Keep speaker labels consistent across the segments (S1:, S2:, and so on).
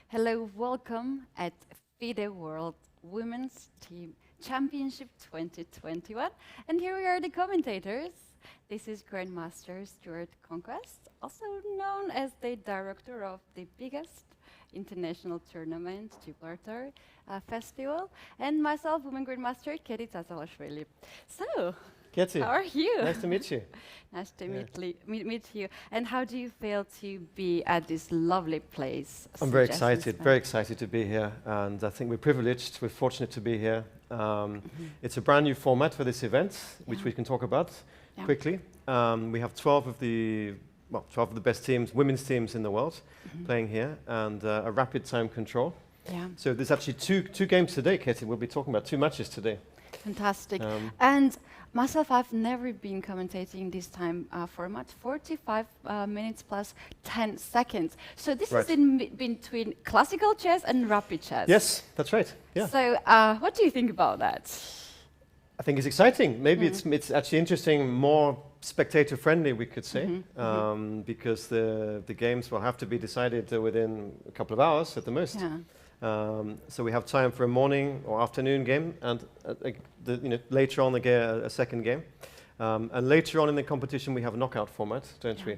S1: Hello, welcome at FIDE World Women's Team Championship 2021. And here we are, the commentators. This is Grandmaster Stuart Conquest, also known as the director of the biggest international tournament, Gibraltar Festival, and myself, Women Grandmaster Keti Tsatsalashvili. So,
S2: Keti,
S1: how are you?
S2: nice to meet you.
S1: Nice to meet you. And how do you feel to be at this lovely place?
S2: I'm very excited to be here, and I think we're privileged, we're fortunate to be here. It's a brand new format for this event, which we can talk about quickly. We have 12 of the best teams, women's teams in the world playing here, and a rapid time control.
S1: Yeah.
S2: So there's actually two games today, Keti. We'll be talking about 2 matches today.
S1: Fantastic. And myself, I've never been commentating this time format, 45 minutes plus 10 seconds. So this is in between classical chess and rapid chess.
S2: Yes, that's right. Yeah.
S1: So what do you think about that?
S2: I think it's exciting. Maybe it's actually interesting, more spectator friendly, we could say, because the games will have to be decided within a couple of hours at the most.
S1: Yeah.
S2: So we have time for a morning or afternoon game, and later on a second game. And later on in the competition we have a knockout format, don't we?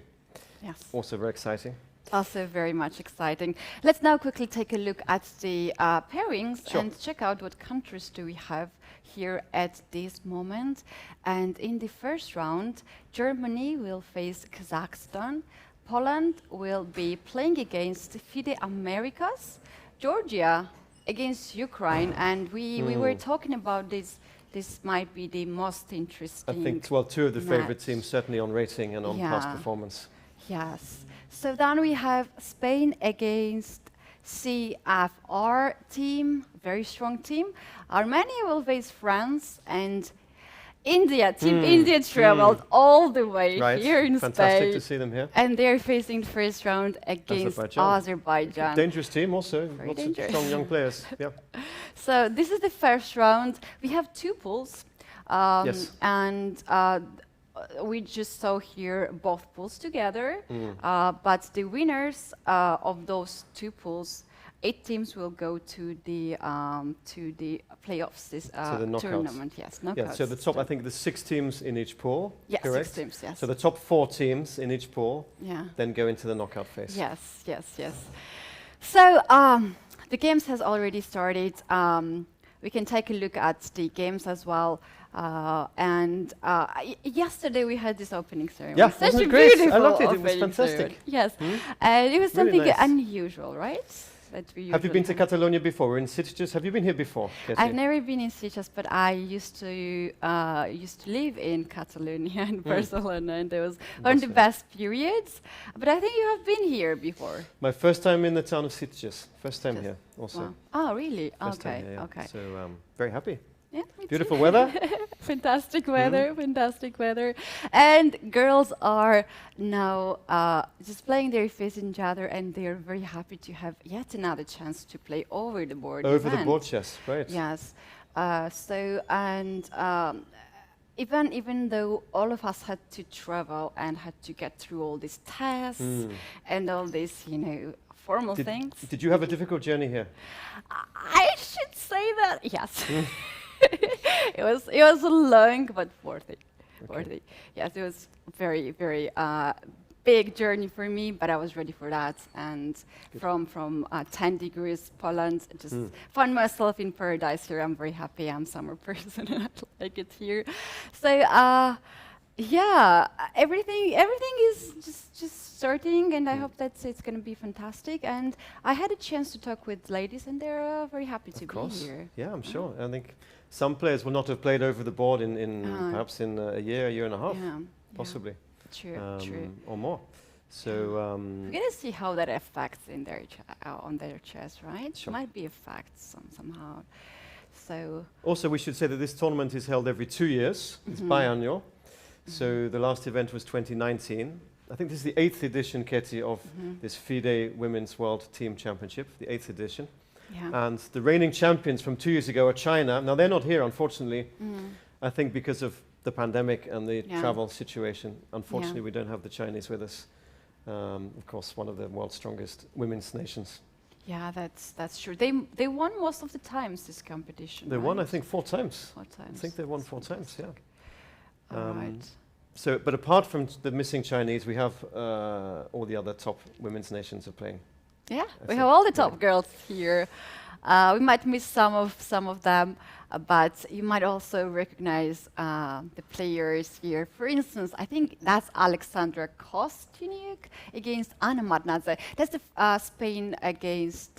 S1: Yes.
S2: Also very exciting.
S1: Also very much exciting. Let's now quickly take a look at the pairings and check out what countries do we have here at this moment. And in the first round, Germany will face Kazakhstan. Poland will be playing against FIDE Americas. Georgia against Ukraine, and we were talking about this. This might be the most interesting.
S2: I think, well, 2 of the favorite teams, certainly on rating and on past performance.
S1: Yes. So then we have Spain against CFR team, very strong team. Armenia will face France, and India, Team India traveled all the way here in Spain.
S2: Fantastic to see them here.
S1: And they're facing the first round against Azerbaijan.
S2: Dangerous team also,
S1: Very
S2: lots
S1: dangerous.
S2: of strong young players. Yeah.
S1: So this is the first round. We have 2 pools. And we just saw here both pools together. But the winners of those 2 pools, 8 teams will go to the playoffs, this tournament. Yes, knockouts.
S2: Yeah, so the top, I think there's 6 teams in each pool,
S1: yes,
S2: correct?
S1: 6 teams, yes.
S2: So the top 4 teams in each pool then go into the knockout phase.
S1: Yes, yes, yes. So the games has already started. We can take a look at the games as well. Yesterday we had this opening ceremony.
S2: Yeah,
S1: such
S2: wasn't
S1: a
S2: it great?
S1: beautiful
S2: I loved it. It was
S1: opening
S2: fantastic.
S1: ceremony. Yes, and it was something
S2: nice.
S1: unusual, right?
S2: Have you been to Catalonia before? We're in Sitges. Have you been here before, Keti?
S1: I've never been in Sitges, but I used to live in Catalonia in Barcelona, and it was one of the best periods. But I think you have been here before.
S2: My first time in the town of Sitges. First time here, also.
S1: Wow. Oh, really?
S2: First time here, yeah.
S1: Okay.
S2: So very happy.
S1: Yeah,
S2: beautiful weather.
S1: Fantastic weather, fantastic weather. And girls are now displaying their face in each other, and they are very happy to have yet another chance to play over the board.
S2: Over the board chess, right.
S1: Yes. Even though all of us had to travel and had to get through all these tests and all these, formal things.
S2: Did you have a difficult journey here?
S1: I should say that, yes. It was long but worth it. Worth it. Yes, it was very, very big journey for me, but I was ready for that. And from 10 degrees Poland, just found myself in paradise here. I'm very happy. I'm a summer person and I like it here. So yeah, everything is just starting, and I hope that it's going to be fantastic. And I had a chance to talk with ladies, and they're very happy to be here.
S2: Yeah, I'm sure. I think some players will not have played over the board perhaps in a year and a half, possibly.
S1: True.
S2: Or more. So
S1: we're going to see how that affects in their on their chess, right?
S2: Sure.
S1: Might be effects somehow. So
S2: also, we should say that this tournament is held every 2 years. It's biannual. So the last event was 2019. I think this is the 8th edition, Keti, of this FIDE Women's World Team Championship, the 8th edition.
S1: Yeah.
S2: And the reigning champions from 2 years ago are China. Now, they're not here, unfortunately, I think because of the pandemic and the travel situation. Unfortunately, we don't have the Chinese with us. Of course, one of the world's strongest women's nations.
S1: Yeah, that's true. They won most of the times this competition.
S2: They won, I
S1: right?
S2: think, 4 times.
S1: 4 times.
S2: I think they won 4 times, yeah.
S1: All right.
S2: So, but apart from the missing Chinese, we have all the other top women's nations are playing.
S1: Yeah, we
S2: think,
S1: have all the
S2: yeah.
S1: top girls here. We might miss some of them, but you might also recognize the players here. For instance, I think that's Alexandra Kosteniuk against Anna Madnadze. That's the Spain against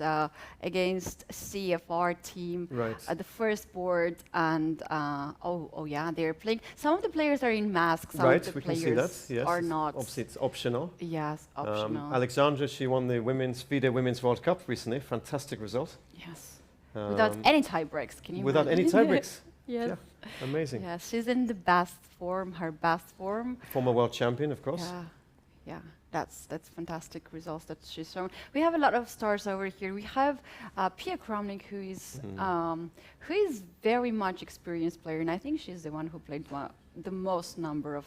S1: CFR team.
S2: Right.
S1: The first board, and oh yeah, they're playing. Some of the players are in masks. Some
S2: Right,
S1: of the
S2: we can see
S1: players
S2: that. Yes,
S1: are not.
S2: obviously, it's optional.
S1: Yes, optional.
S2: Alexandra, she won the FIDE Women's World Cup recently. Fantastic result.
S1: Yes. Without any tie breaks, can you
S2: Without any
S1: imagine?
S2: tie breaks.
S1: Yes.
S2: Yeah, amazing.
S1: Yeah, she's in the best form, her best form.
S2: Former world champion, of course.
S1: Yeah, that's fantastic results that she's shown. We have a lot of stars over here. We have Pia Kramnik, who is very much experienced player, and I think she's the one who played the most number of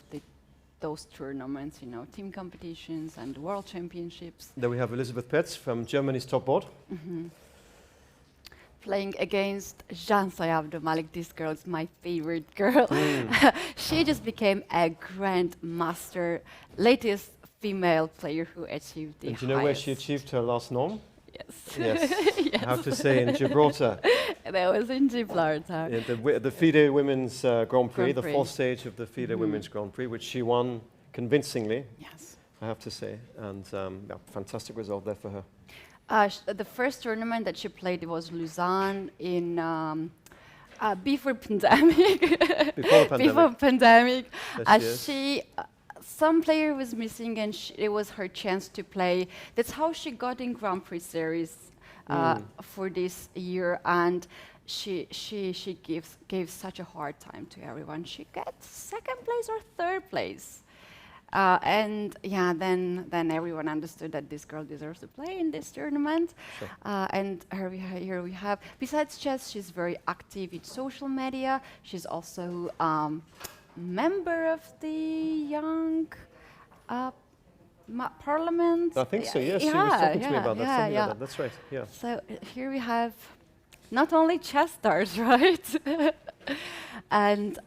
S1: those tournaments, you know, team competitions and world championships.
S2: Then we have Elisabeth Petz from Germany's top board.
S1: Playing against Jean Sayavdo Malik. This girl is my favorite girl. She just became a grandmaster, latest female player who achieved the
S2: And do you know where she achieved her last norm?
S1: Yes.
S2: Yes.
S1: Yes.
S2: I have to say in Gibraltar.
S1: That was in Gibraltar.
S2: Yeah, the FIDE Women's Grand Prix,
S1: Grand
S2: the
S1: Prix.
S2: 4th stage of the FIDE Women's Grand Prix, which she won convincingly,
S1: Yes.
S2: I have to say. And yeah, fantastic result there for her.
S1: The first tournament that she played was Lausanne in before pandemic.
S2: Before the pandemic.
S1: Before pandemic.
S2: There
S1: Some player was missing, and it was her chance to play. That's how she got in Grand Prix series for this year, and she gave such a hard time to everyone. She got 2nd place or 3rd place. And yeah, then everyone understood that this girl deserves to play in this tournament.
S2: Sure.
S1: And here we have, besides chess, she's very active in social media. She's also member of the young parliament.
S2: I think so, yes. She was talking to me about that. Something like that. That's right, yeah.
S1: So here we have not only chess stars, right? And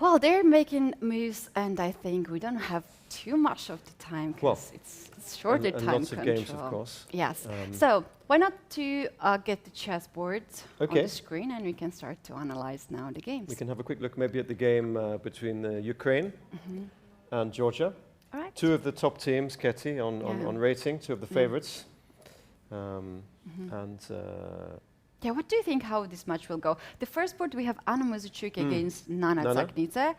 S1: well, they're making moves, and I think we don't have too much of the time because it's shorter
S2: and
S1: time
S2: lots
S1: control.
S2: of games, of course.
S1: Yes. So why not to get the chessboard on
S2: Okay.
S1: the screen, and we can start to analyze now the games.
S2: We can have a quick look maybe at the game between Ukraine and Georgia.
S1: All right.
S2: 2 of the top teams, Keti, on rating, 2 of the favorites. And
S1: Yeah, what do you think how this match will go? The first board we have Anna Muzichuk against Nana Tsaknidze.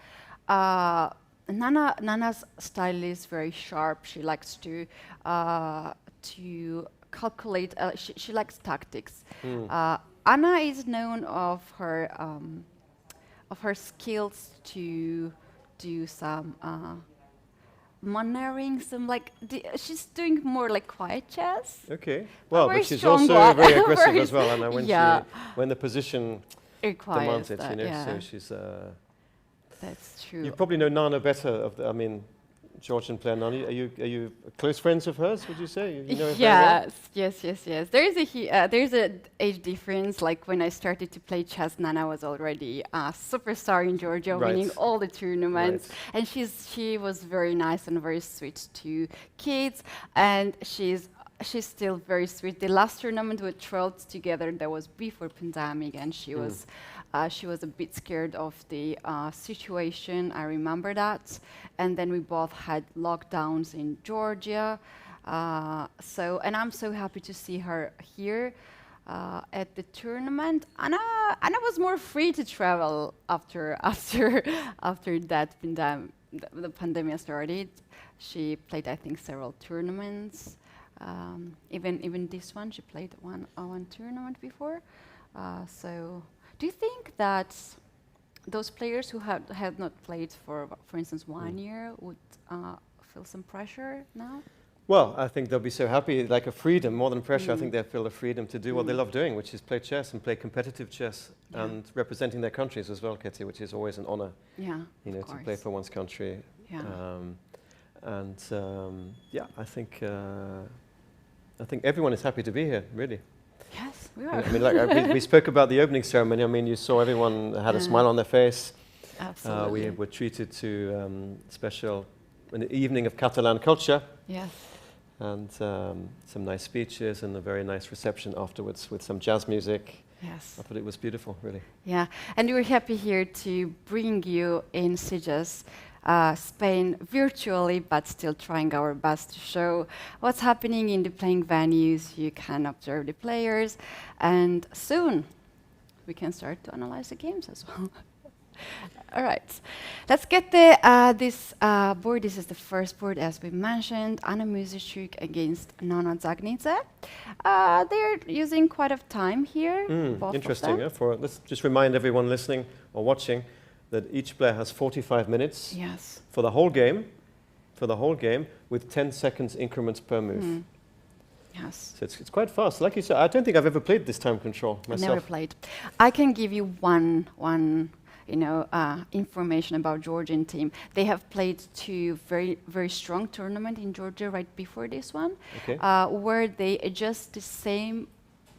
S1: Nana's style is very sharp. She likes to calculate. She likes tactics. Anna is known of her skills to do some maneuvering, she's doing more like quiet chess.
S2: okay. Well,
S1: very
S2: but she's
S1: strong
S2: also
S1: one.
S2: very aggressive
S1: Very
S2: as well, Anna, when the position
S1: Requires
S2: demands it,
S1: that,
S2: you know.
S1: yeah.
S2: So she's.
S1: That's true.
S2: You probably know Nana better. I mean, Georgian player Nana. Are you close friends of hers? Would you say? You know her very well?
S1: Yes. There's a age difference. Like when I started to play chess, Nana was already a superstar in Georgia,
S2: Right.
S1: winning all the tournaments.
S2: Right.
S1: And she was very nice and very sweet to kids. And she's still very sweet. The last tournament we trailed together, that was before pandemic, and she was a bit scared of the situation. I remember that. And then we both had lockdowns in Georgia. And I'm so happy to see her here at the tournament. Anna was more free to travel after that the pandemic started. She played, I think, several tournaments. Even this one, she played one tournament before. So, do you think that those players who had not played for instance, 1 year would feel some pressure now?
S2: Well, I think they'll be so happy, like a freedom, more than pressure. I think they'll feel the freedom to do what they love doing, which is play chess and play competitive chess and representing their countries as well, Keti, which is always an honor,
S1: Yeah,
S2: you know, to play for one's country.
S1: Yeah.
S2: I think I think everyone is happy to be here, really.
S1: Yes, we are.
S2: I mean, like we spoke about the opening ceremony. I mean, you saw everyone had a smile on their face.
S1: Absolutely.
S2: We were treated to an evening of Catalan culture.
S1: Yes.
S2: And some nice speeches and a very nice reception afterwards with some jazz music.
S1: Yes.
S2: I thought it was beautiful, really.
S1: Yeah, and we're happy here to bring you in Sitges, Spain, virtually, but still trying our best to show what's happening in the playing venues. You can observe the players, and soon we can start to analyze the games as well. All right, let's get this board. This is the first board, as we mentioned. Anna Musicuk against Nana Zagnice. They're using quite a time here. Both
S2: Interesting.
S1: of them.
S2: Let's just remind everyone listening or watching that each player has 45 minutes for the whole game. For the whole game, with 10 seconds increments per move.
S1: Yes.
S2: So it's quite fast. Like you said, I don't think I've ever played this time control myself.
S1: Never played. I can give you one information about Georgian team. They have played 2 very, very strong tournaments in Georgia right before this one, where they adjust the same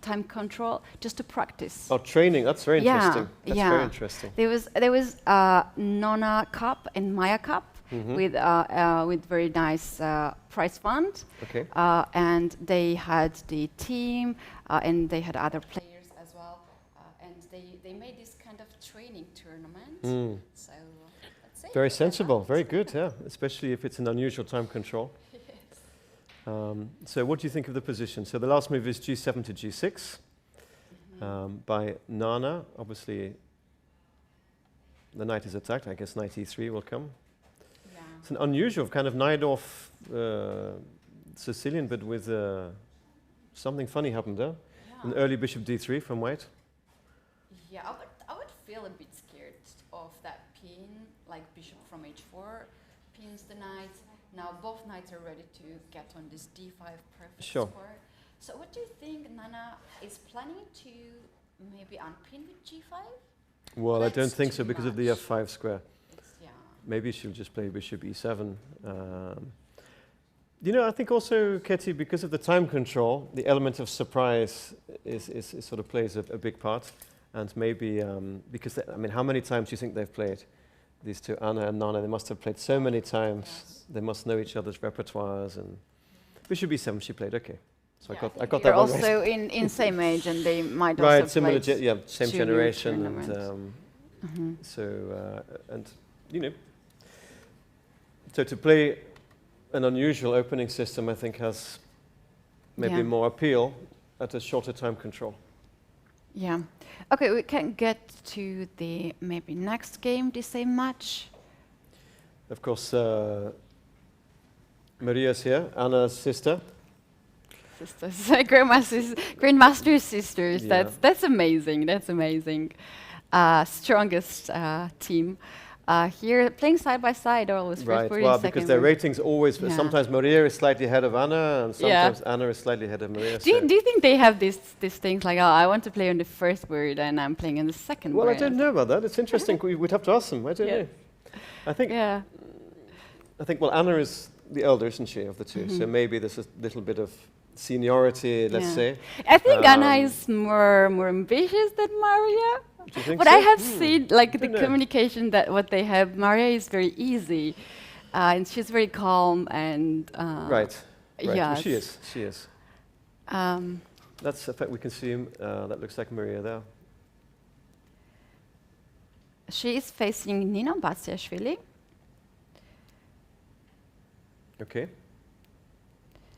S1: time control just to practice.
S2: Oh, training. That's very interesting. That's very interesting.
S1: There was Nona Cup and Maya Cup with very nice prize fund.
S2: Okay.
S1: And they had the team and they had other players as well. And they made this kind of training tournament. So let's see.
S2: Very sensible. Very good. Yeah, especially if it's an unusual time control. So what do you think of the position? So the last move is G7 to G6 by Nana. Obviously, the knight is attacked. I guess knight E3 will come. Yeah. It's an unusual kind of knight off Sicilian, but with something funny happened there. Yeah. An early bishop D3 from white.
S1: Yeah, I would feel a bit scared of that pin, like bishop from H4 pins the knight. Now both knights are ready to get on this D5 perfect square. So what do you think Nana is planning to maybe unpin with G5?
S2: Well, I don't think so because of the F5 square.
S1: Yeah.
S2: Maybe she'll just play bishop E7. You know, I think also, Keti, because of the time control, the element of surprise is sort of plays a big part. And maybe because, I mean, how many times do you think they've played? These two, Anna and Nana, they must have played so many times. Yes. They must know each other's repertoires. And Bishop E7 she played, okay. So yeah, I got that one right.
S1: They're also in same age, and they might
S2: right,
S1: also
S2: similar,
S1: play
S2: same generation, and so and you know, so to play an unusual opening system, I think has maybe more appeal at a shorter time control.
S1: Yeah. Okay, we can get to the maybe next game, the same match.
S2: Of course, Maria's here, Anna's sister.
S1: Sisters, Grandmaster sisters. Yeah. That's amazing. That's amazing. Strongest team. Here, playing side by side, always
S2: right. Well, because their ratings always. Sometimes Maria is slightly ahead of Anna, and sometimes Anna is slightly ahead of Maria.
S1: Do you think they have these things like, oh, I want to play on the first word and I'm playing on the second word?
S2: Well, I don't know about that. It's interesting. We'd have to ask them. I don't know. I think. Yeah. I think. Well, Anna is the elder, isn't she, of the two? So maybe there's a little bit of seniority, let's say.
S1: I think Anna is more ambitious than Maria.
S2: Do you think
S1: but
S2: so?
S1: I have seen like the communication that what they have. Maria is very easy, and she's very calm and.
S2: Right. Well, she is. She is. That's a fact we can see. That looks like Maria there.
S1: She is facing Nina Tsatsalashvili.
S2: Okay.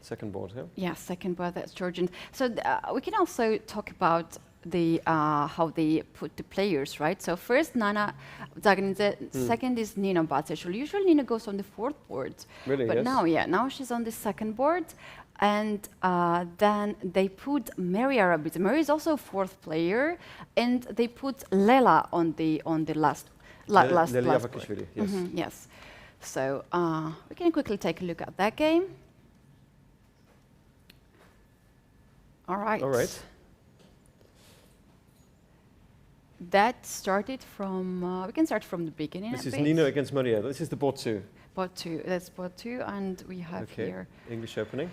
S2: Second board here. Yeah,
S1: second board. That's Georgian. So we can also talk about the how they put the players, right? So first Nana Zagnice, second is Nina Tsatsalashvili. Usually Nina goes on the fourth board.
S2: Really?
S1: But
S2: yes.
S1: now she's on the second board, and then they put Maria Rabidze. Maria is also a fourth player, and they put Lela on the last board.
S2: Yes.
S1: Yes. So we can quickly take a look at that game. All right.
S2: All right.
S1: That started from, we can start from the beginning.
S2: This is Nina against Maria. This is the board 2.
S1: Board 2, that's board 2, and we have here.
S2: English opening.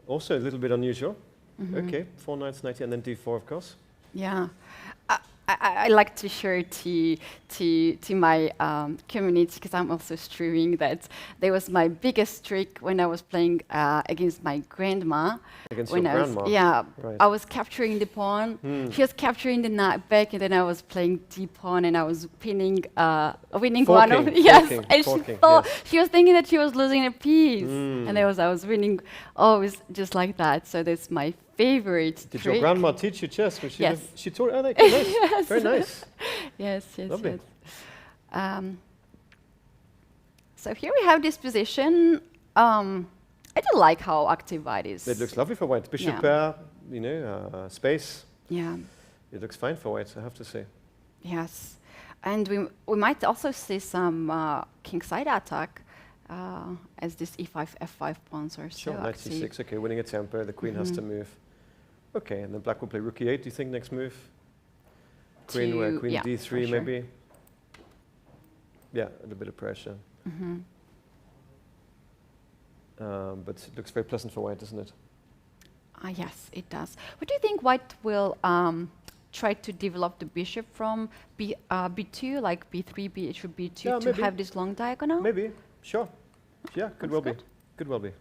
S2: Also a little bit unusual. Okay, 4 knights, knight, and then d4, of course.
S1: Yeah. I like to share to my community, because I'm also streaming, that there was my biggest trick when I was playing against my grandma.
S2: Against
S1: when
S2: your
S1: I was,
S2: grandma?
S1: yeah,
S2: Right.
S1: I was capturing the pawn. She was capturing the knight back, and then I was playing d pawn, and I was winning one of yes. And
S2: forking,
S1: she thought
S2: yes.
S1: she was thinking that she was losing a piece, and I was winning always just like that. So that's my favorite
S2: Did
S1: trick.
S2: your grandma teach you chess? Was she
S1: Yes.
S2: She taught. Oh, okay, nice.
S1: Yes.
S2: Very nice.
S1: Yes, yes,
S2: Lovely.
S1: yes. So here we have this position. I do like how active white is.
S2: It looks lovely for white. Bishop
S1: Yeah.
S2: pair, space.
S1: Yeah.
S2: It looks fine for white, I have to say.
S1: Yes, and we might also see some kingside attack as this e5, f5 pawns are so
S2: Sure, knight
S1: active.
S2: c6. Okay, winning a tempo. The queen has to move. Okay, and then black will play rook e8. Do you think next move? Queen
S1: Yeah,
S2: d3
S1: for sure.
S2: maybe. Yeah, a little bit of pressure. But it looks very pleasant for white, doesn't it?
S1: Yes, it does. What do you think white will try to develop the bishop from b2, like b3, b8, b2,
S2: Yeah,
S1: to
S2: maybe.
S1: have this long diagonal?
S2: Maybe. Sure. Yeah, could
S1: That's
S2: well
S1: good.
S2: be. Could well be.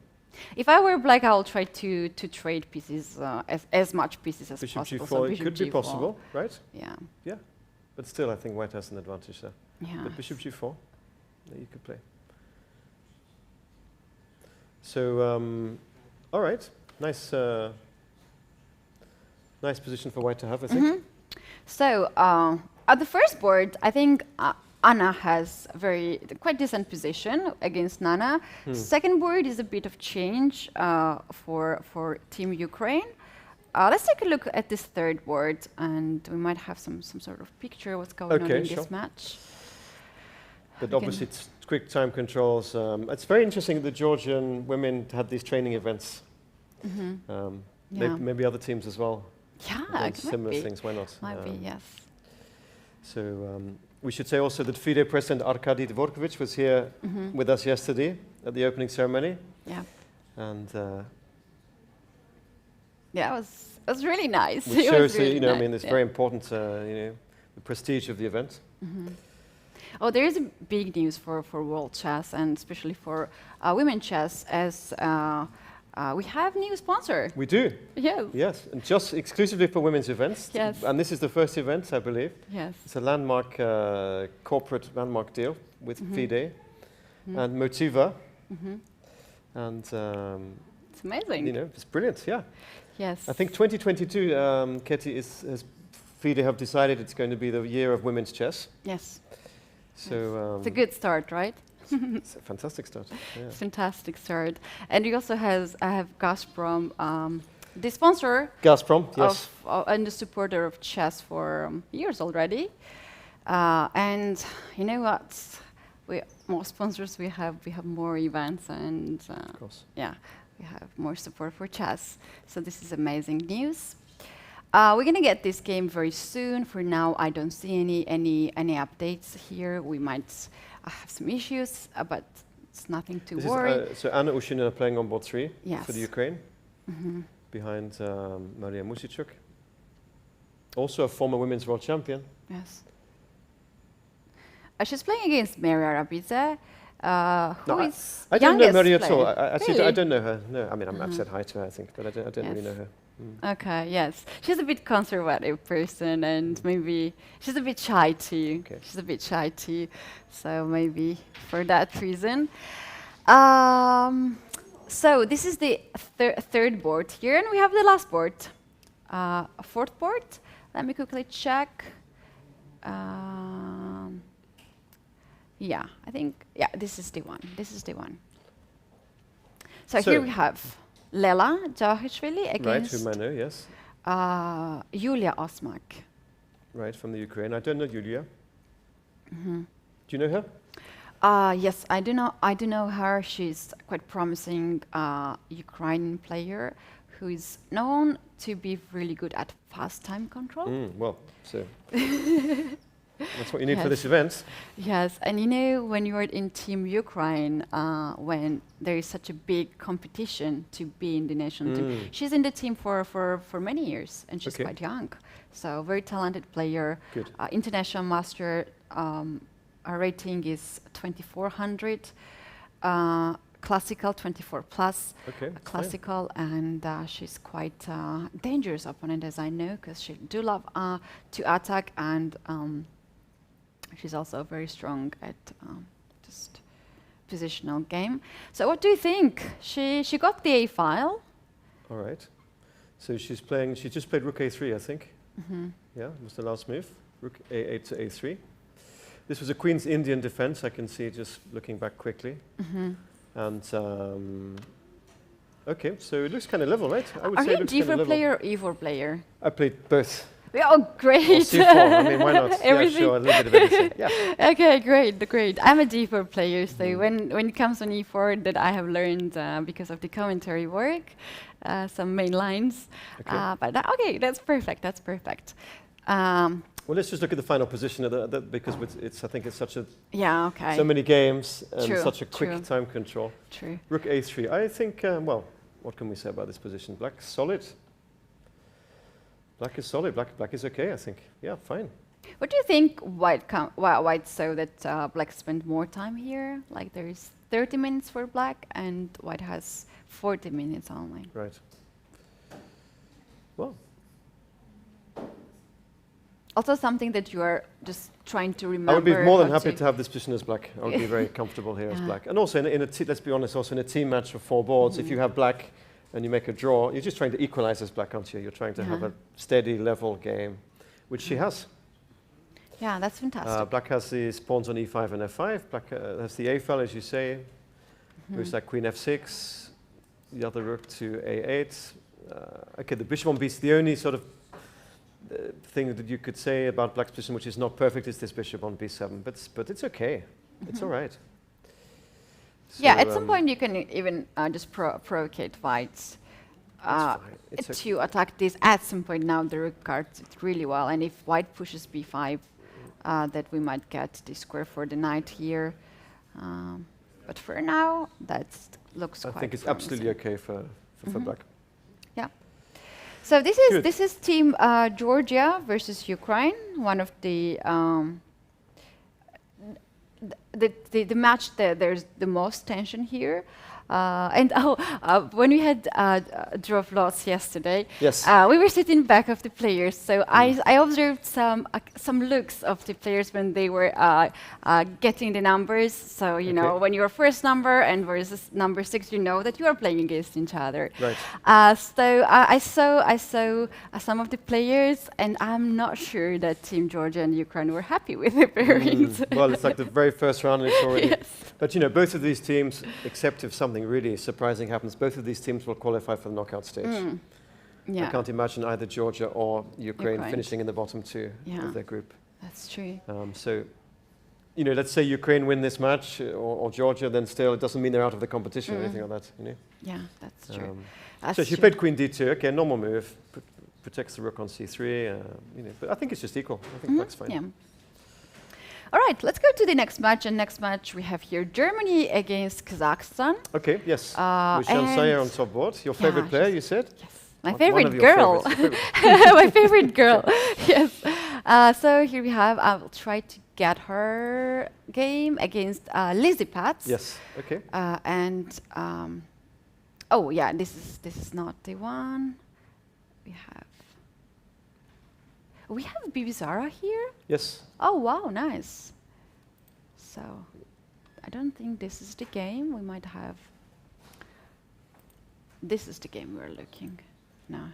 S1: If I were black, I will try to trade pieces, as much pieces as
S2: Bishop
S1: possible.
S2: g4
S1: So
S2: it
S1: bishop
S2: could be
S1: G4.
S2: possible, right?
S1: Yeah.
S2: Yeah. But still, I think white has an advantage there.
S1: Yeah.
S2: But bishop g4, you could play. So, all right. Nice, nice position for white to have, I think.
S1: So at the first board, I think Anna has quite decent position against Nana. Second board is a bit of change for Team Ukraine. Let's take a look at this third board, and we might have some sort of picture what's going on in this match.
S2: But obviously, it's quick time controls. It's very interesting that the Georgian women had these training events.
S1: Yeah.
S2: Maybe other teams as well.
S1: Yeah,
S2: Doing
S1: it
S2: similar
S1: might be.
S2: things. Why not?
S1: Might be, yes.
S2: So we should say also that FIDE President Arkady Dvorkovich was here with us yesterday at the opening ceremony.
S1: Yeah.
S2: And
S1: yeah, it was really nice.
S2: which
S1: It
S2: shows,
S1: was really nice,
S2: I mean, it's
S1: yeah.
S2: very important, the prestige of the event.
S1: Oh, there is a big news for world chess, and especially for women chess, as we have new sponsor.
S2: We do.
S1: Yes.
S2: Yes, and just exclusively for women's events.
S1: Yes.
S2: And this is the first event, I believe.
S1: Yes.
S2: It's a landmark, corporate landmark deal with FIDE and Motiva. And,
S1: It's amazing.
S2: it's brilliant, yeah.
S1: Yes.
S2: I think 2022, Keti, FIDE have decided it's going to be the year of women's chess.
S1: Yes.
S2: So
S1: It's a good start, right?
S2: it's a fantastic start. Yeah.
S1: Fantastic start. And we also have Gazprom, the sponsor
S2: Gazprom, yes.
S1: and the supporter of chess for years already. And you know what? More sponsors we have more events, and
S2: Of course.
S1: yeah, we have more support for chess. So this is amazing news. We're gonna get this game very soon. For now, I don't see any updates here. We might have some issues, but it's nothing to worry.
S2: So Anna Ushina playing on board 3
S1: Yes.
S2: for the Ukraine, behind Maria Musichuk. Also a former women's world champion.
S1: Yes. She's playing against Maria Rabidze, who is
S2: I don't know
S1: youngest
S2: Maria at all.
S1: player.
S2: Actually,
S1: Really?
S2: I don't know her. No, I mean, I've said hi to her, I think, but I don't really know her.
S1: Okay, yes. She's a bit conservative person, and maybe she's a bit shy too.
S2: Okay.
S1: She's a bit shy too, so maybe for that reason. So this is the third board here, and we have the last board, fourth board. Let me quickly check. Yeah, I think, this is the one. This is the one. So here we have Lela Tsatsalashvili against
S2: Right, whom I know, yes.
S1: Yulia Osmak.
S2: Right, from the Ukraine. I don't know Yulia. Do you know her?
S1: Yes, I do know her. She's quite promising Ukrainian player who is known to be really good at fast time control.
S2: Well, so That's what you need for
S1: Yes.
S2: this event.
S1: Yes, and you know, when you're in Team Ukraine, when there is such a big competition to be in the national team, she's in the team for many years, and she's
S2: Okay.
S1: quite young. So very talented player.
S2: Good.
S1: International master, her rating is 2400. Classical 24 plus.
S2: Okay. fine.
S1: Classical, and she's quite dangerous opponent, as I know, because she do love to attack, and she's also very strong at just positional game. So what do you think? She got the A file.
S2: All right. So she's playing. She just played Rook A3, I think. Yeah, was the last move. Rook A8 to A3. This was a Queen's Indian defense. I can see just looking back quickly. And okay, so it looks kind of level, right? I would
S1: Are
S2: say
S1: you
S2: it
S1: a
S2: looks kind of
S1: D4
S2: level.
S1: player or E4 player?
S2: I played both.
S1: Oh, great!
S2: Or C4. I mean, why not? Yeah,
S1: Everything.
S2: sure, a little bit of everything. Yeah.
S1: Okay, great. I'm a D4 player, so when it comes on E4, that I have learned because of the commentary work, some main lines.
S2: Okay.
S1: But okay, that's perfect.
S2: Well, let's just look at the final position of because it's. I think it's such a
S1: Yeah, okay.
S2: so many games and
S1: True,
S2: such a quick
S1: true.
S2: time control.
S1: True.
S2: Rook A3. I think. Well, what can we say about this position? Black's solid. Black is solid. Black is okay. I think. Yeah, fine.
S1: What do you think white saw that black spent more time here? Like there is 30 minutes for black and white has 40 minutes only.
S2: Right. Well.
S1: Also something that you are just trying to remember.
S2: I would be more than
S1: how
S2: happy to have this position as black. I would be very comfortable here as black. And also, let's be honest, also in a team match of 4 boards, if you have black and you make a draw, you're just trying to equalize as black, aren't you? You're trying to have a steady, level game, which she has.
S1: Yeah, that's fantastic.
S2: Black has these pawns on E5 and F5. Black has the A file, as you say. Moves like Queen F6, the other rook to A8. Okay, the bishop on B, the only sort of thing that you could say about black's position, which is not perfect, is this bishop on B7. But it's okay. It's all right. So,
S1: yeah, at some point you can even just provocate whites to attack this. At some point now the rook guards it really well, and if white pushes B5, that we might get the square for the knight here. But for now, that looks quite
S2: I think it's
S1: promising.
S2: absolutely okay for black.
S1: Yeah. So this is team Georgia versus Ukraine, one of the match that there's the most tension here. And when we had draw of lots yesterday,
S2: Yes.
S1: We were sitting back of the players. So I observed some looks of the players when they were getting the numbers. So you know when you're first number and versus number 6, you know that you are playing against each other.
S2: Right.
S1: So I saw some of the players, and I'm not sure that Team Georgia and Ukraine were happy with the pairings.
S2: Well, it's like the very first round, and it's already.
S1: Yes.
S2: But you know, both of these teams, except if something really surprising happens, both of these teams will qualify for the knockout stage.
S1: Yeah.
S2: I can't imagine either Georgia or Ukraine finishing in the bottom 2 of their group.
S1: That's true.
S2: So, you know, let's say Ukraine win this match or Georgia, then still it doesn't mean they're out of the competition or anything like that. You know.
S1: Yeah, that's true.
S2: So she played Queen D2. Okay, normal move. Protects the rook on C3. You know, but I think it's just equal. I think black's fine.
S1: Yeah. All right, let's go to the next match. And next match we have here Germany against Kazakhstan.
S2: Okay, yes. With Shansaya on top board. Your favorite player, you said?
S1: Yes. My
S2: One
S1: favorite
S2: of your
S1: girl.
S2: favorites,
S1: My favorite girl. Yes. So here we have. I will try to get her game against Lizzie Pats.
S2: Yes. Okay.
S1: Oh yeah, this is not the one. We have Bibizara here.
S2: Yes.
S1: Oh wow, nice. So I don't think this is the game. We might have. This is the game we're looking now.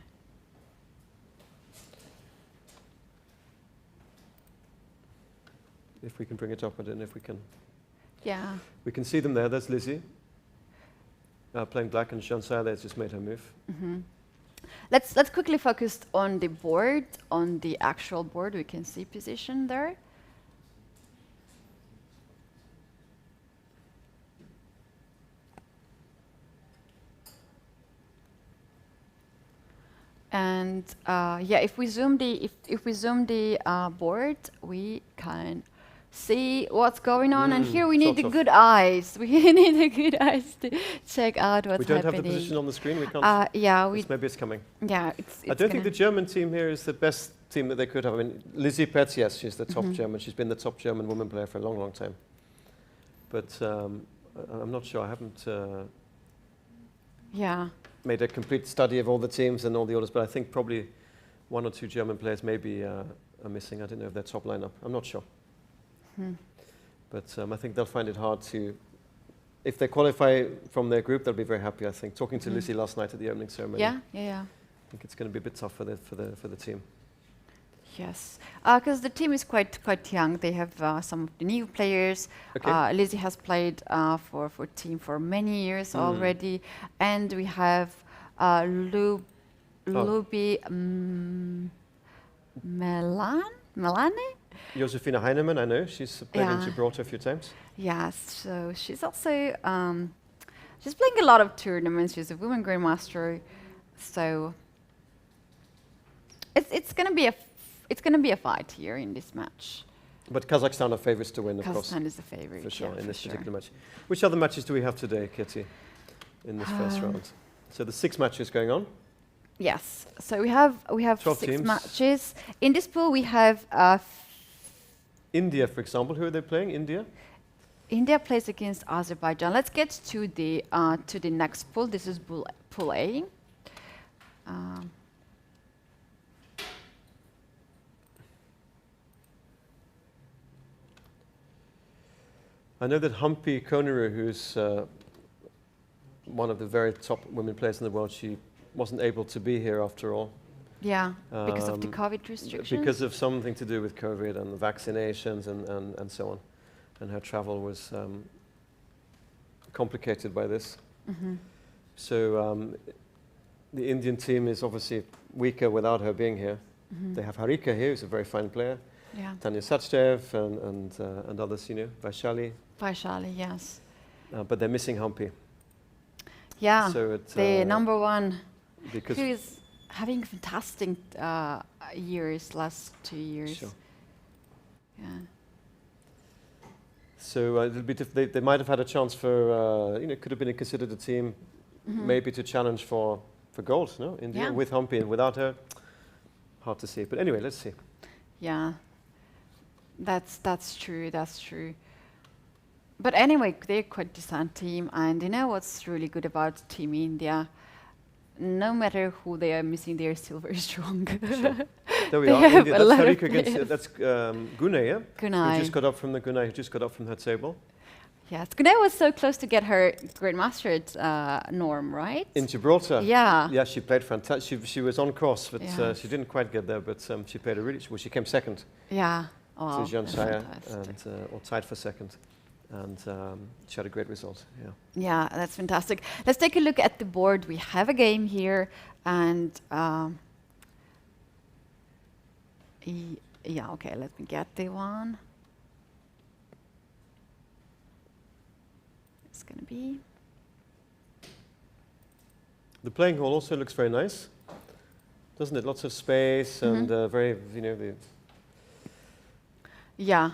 S2: If we can bring it up, I don't know if we can.
S1: Yeah.
S2: We can see them there. There's Lizzie playing black, and Shansaya there's just made her move.
S1: Let's quickly focus on the board, on the actual board. We can see position there. And yeah, if we zoom the board, we can see what's going on. And here we need the good eyes. We need the good eyes to check out what's happening.
S2: We don't have the position on the screen. We can't.
S1: Yeah,
S2: maybe it's coming.
S1: Yeah, it's
S2: I don't think the German team here is the best team that they could have. I mean, Lizzie Petz, yes, she's the top German. She's been the top German woman player for a long, long time. But I'm not sure. I haven't made a complete study of all the teams and all the others. But I think probably 1 or 2 German players maybe are missing. I don't know if they're top lineup. I'm not sure. But I think they'll find it hard to. If they qualify from their group, they'll be very happy. I think. Talking to Lizzie last night at the opening ceremony.
S1: Yeah.
S2: I think it's going to be a bit tough for the team.
S1: Yes, because the team is quite young. They have some of the new players.
S2: Okay.
S1: Lizzie has played for team for many years already, and we have Luby Melanie.
S2: Josefina Heinemann, I know she's played in Gibraltar a few times.
S1: Yes, so she's also she's playing a lot of tournaments. She's a women grandmaster, so it's going to be a fight here in this match.
S2: But Kazakhstan are favourites to win, of course.
S1: Kazakhstan is the favourite,
S2: for sure, in this
S1: sure.
S2: particular match. Which other matches do we have today, Keti, in this first round? So the 6 matches going on.
S1: Yes, so we have
S2: 12
S1: 6
S2: teams.
S1: matches in this pool. We have
S2: India, for example. Who are they playing? India.
S1: India plays against Azerbaijan. Let's get to the next pool. This is pool A.
S2: I know that Humpy Koneru, who's one of the very top women players in the world, she wasn't able to be here after all.
S1: Yeah, because of the COVID restrictions.
S2: Because of something to do with COVID and the vaccinations and so on. And her travel was complicated by this. So the Indian team is obviously weaker without her being here. They have Harika here, who's a very fine player.
S1: Yeah.
S2: Tanya Sachdev and others, you know, Vaishali.
S1: Vaishali, yes.
S2: But they're missing Humpy.
S1: Yeah,
S2: so
S1: the number one,
S2: because
S1: who is having fantastic years, last 2 years.
S2: Sure.
S1: Yeah.
S2: So it'll be they might have had a chance for, you know, could have been considered a team maybe to challenge for gold, no? India, with Humpy and without her, hard to see. But anyway, let's see.
S1: Yeah, that's true. But anyway, they're quite a decent team, and you know what's really good about Team India? No matter who they are missing, they are still very strong.
S2: Sure. There we
S1: They
S2: are.
S1: have
S2: India,
S1: a
S2: that's
S1: lot of
S2: Harika against
S1: players.
S2: that's Gunay, yeah?
S1: Gunay.
S2: Who just got up from the Gunay, who just got up from her table.
S1: Yes, Gunay was so close to get her grandmaster at Norm, right?
S2: In Gibraltar.
S1: Yeah.
S2: Yeah, she played fantastic. She was on cross, but
S1: Yes.
S2: she didn't quite get there. But she played a really. Well, she came second
S1: Yeah. Oh,
S2: to Jean
S1: that's
S2: Shaya,
S1: fantastic.
S2: and or tied for second, and she had a great result. Yeah.
S1: Yeah, that's fantastic. Let's take a look at the board. We have a game here, and yeah, okay, let me get the one. It's going to be...
S2: The playing hall also looks very nice, doesn't it? Lots of space and very, you know,
S1: Yeah,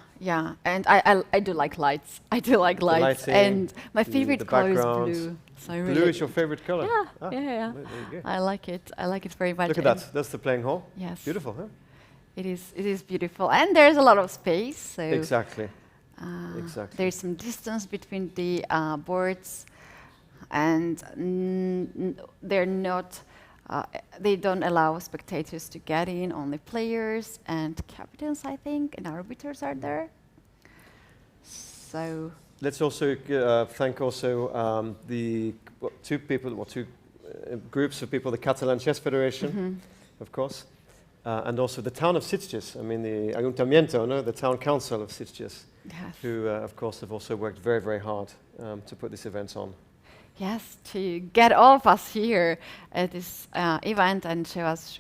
S1: and I do like lights. I do like lights,
S2: lighting,
S1: and my favorite
S2: the
S1: color is
S2: background.
S1: blue. So I
S2: Blue
S1: really
S2: is your favorite color?
S1: Yeah,
S2: Ah,
S1: yeah.
S2: well, there you go.
S1: I like it. I like it very much.
S2: Look at that. That's the playing hall.
S1: Yes.
S2: Beautiful, huh?
S1: It is beautiful, and there's a lot of space. So
S2: Exactly. Exactly.
S1: there's some distance between the boards, and they're not. They don't allow spectators to get in. Only players and captains, I think, and arbiters are there. So
S2: let's also thank also the two groups of people, the Catalan Chess Federation, of course, and also the town of Sitges. I mean, the Ayuntamiento, no, the town council of Sitges,
S1: yes.
S2: who, of course, have also worked very, very hard to put this event on.
S1: Yes, to get all of us here at this event and show us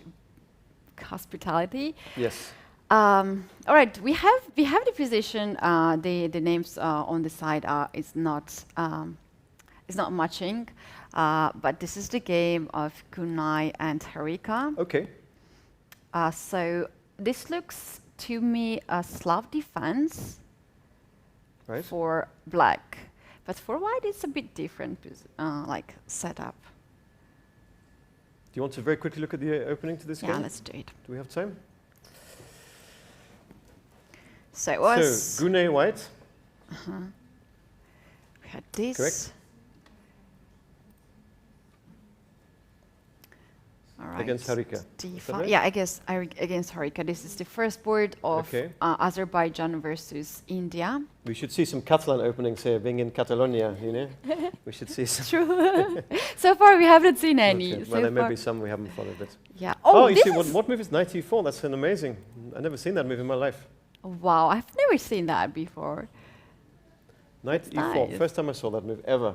S1: hospitality.
S2: Yes.
S1: All right, we have the position. The names on the side it's is not matching, but this is the game of Gunai and Harika.
S2: Okay.
S1: So this looks to me a Slav defense
S2: Right.
S1: for black, but for white it's a bit different, like setup.
S2: Do you want to very quickly look at the opening to this
S1: Yeah,
S2: game?
S1: let's do it.
S2: Do we have time?
S1: So it was.
S2: So, Gunai white.
S1: We had this.
S2: Correct.
S1: All right.
S2: Against Harika. Is that
S1: D5.
S2: right?
S1: Yeah, I guess against Harika. This is the first board of
S2: Okay.
S1: Azerbaijan versus India.
S2: We should see some Catalan openings here, being in Catalonia, you know? We should see some.
S1: True. So far we haven't seen any.
S2: Okay.
S1: So
S2: Well, there may
S1: far.
S2: be some we haven't followed, but.
S1: Yeah.
S2: Oh, you
S1: this
S2: see,
S1: is
S2: what move is knight e4? That's an amazing. I've never seen that move in my life.
S1: wow, I've never seen that before.
S2: Knight
S1: That's
S2: e4.
S1: nice.
S2: First time I saw that move ever.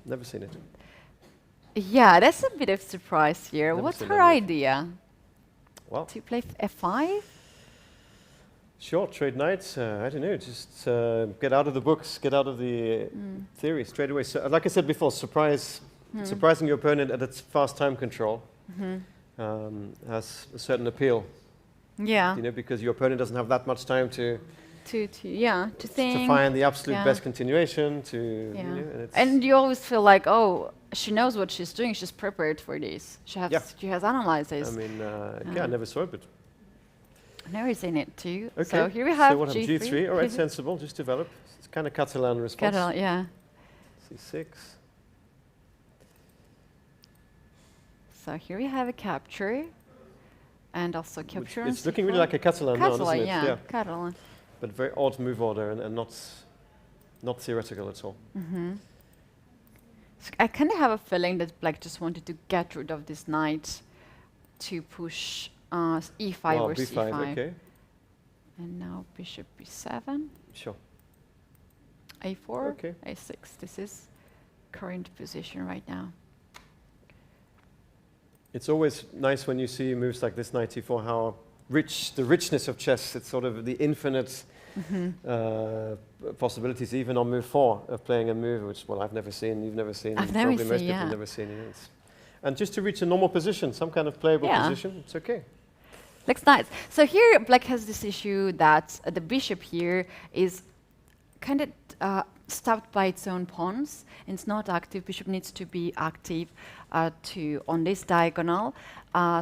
S2: Never seen it.
S1: Yeah, that's a bit of surprise here.
S2: Never
S1: What's
S2: seen
S1: her
S2: that move.
S1: idea?
S2: Well,
S1: To play f5?
S2: sure, trade knights. I don't know. Just get out of the books, get out of the theory straight away. So, like I said before, surprising your opponent at its fast time control has a certain appeal.
S1: Yeah.
S2: You know, because your opponent doesn't have that much time to
S1: To think.
S2: find the absolute
S1: yeah.
S2: best continuation. To
S1: Yeah.
S2: you know, and it's
S1: And you always feel like, oh, she knows what she's doing. She's prepared for this.
S2: Yeah.
S1: She has analyzed this.
S2: I mean, yeah, I never saw it, but
S1: I've never seen it too.
S2: okay.
S1: So here we have
S2: so what have
S1: G3.
S2: G3? All right, sensible. Just develop. It's kind of Catalan response.
S1: Yeah.
S2: C6.
S1: So here we have a capture, and also capture. on
S2: It's looking
S1: C4.
S2: really like a Catalan now, doesn't
S1: Catalan,
S2: it?
S1: yeah. Catalan.
S2: But very odd move order and not theoretical at all.
S1: So I kind of have a feeling that black just wanted to get rid of this knight to push e5
S2: Wow,
S1: or
S2: B5,
S1: c5.
S2: okay.
S1: And now bishop b7,
S2: Sure.
S1: a4,
S2: Okay.
S1: a6. This is current position right now.
S2: It's always nice when you see moves like this knight e4, how rich, the richness of chess, it's sort of the infinite possibilities, even on move 4, of playing a move which, well, I've never seen, you've never seen,
S1: I've never
S2: probably most
S1: seen,
S2: people
S1: yeah.
S2: have never seen. You know, and just to reach a normal position, some kind of playable
S1: Yeah.
S2: position, it's okay.
S1: Looks nice. So here black has this issue that the bishop here is kind of stopped by its own pawns. It's not active. Bishop needs to be active on this diagonal.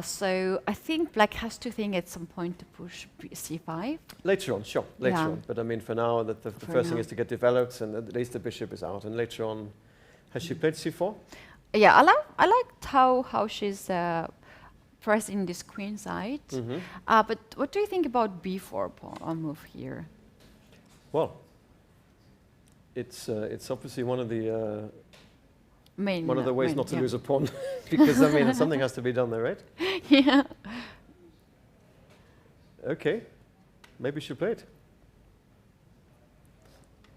S1: So I think black has to think at some point to push c5.
S2: Later on, sure, later
S1: Yeah.
S2: on. But I mean, for now, the
S1: For
S2: first thing
S1: now.
S2: is to get developed, and at least the bishop is out. And later on, has she played c4?
S1: Yeah, I liked how she's pressing this queen side. But what do you think about b4 pawn move here?
S2: Well, it's obviously one of the
S1: Main,
S2: ways
S1: main,
S2: not to
S1: yeah.
S2: lose a pawn, because I mean something has to be done there, right?
S1: Yeah.
S2: Okay, maybe she played.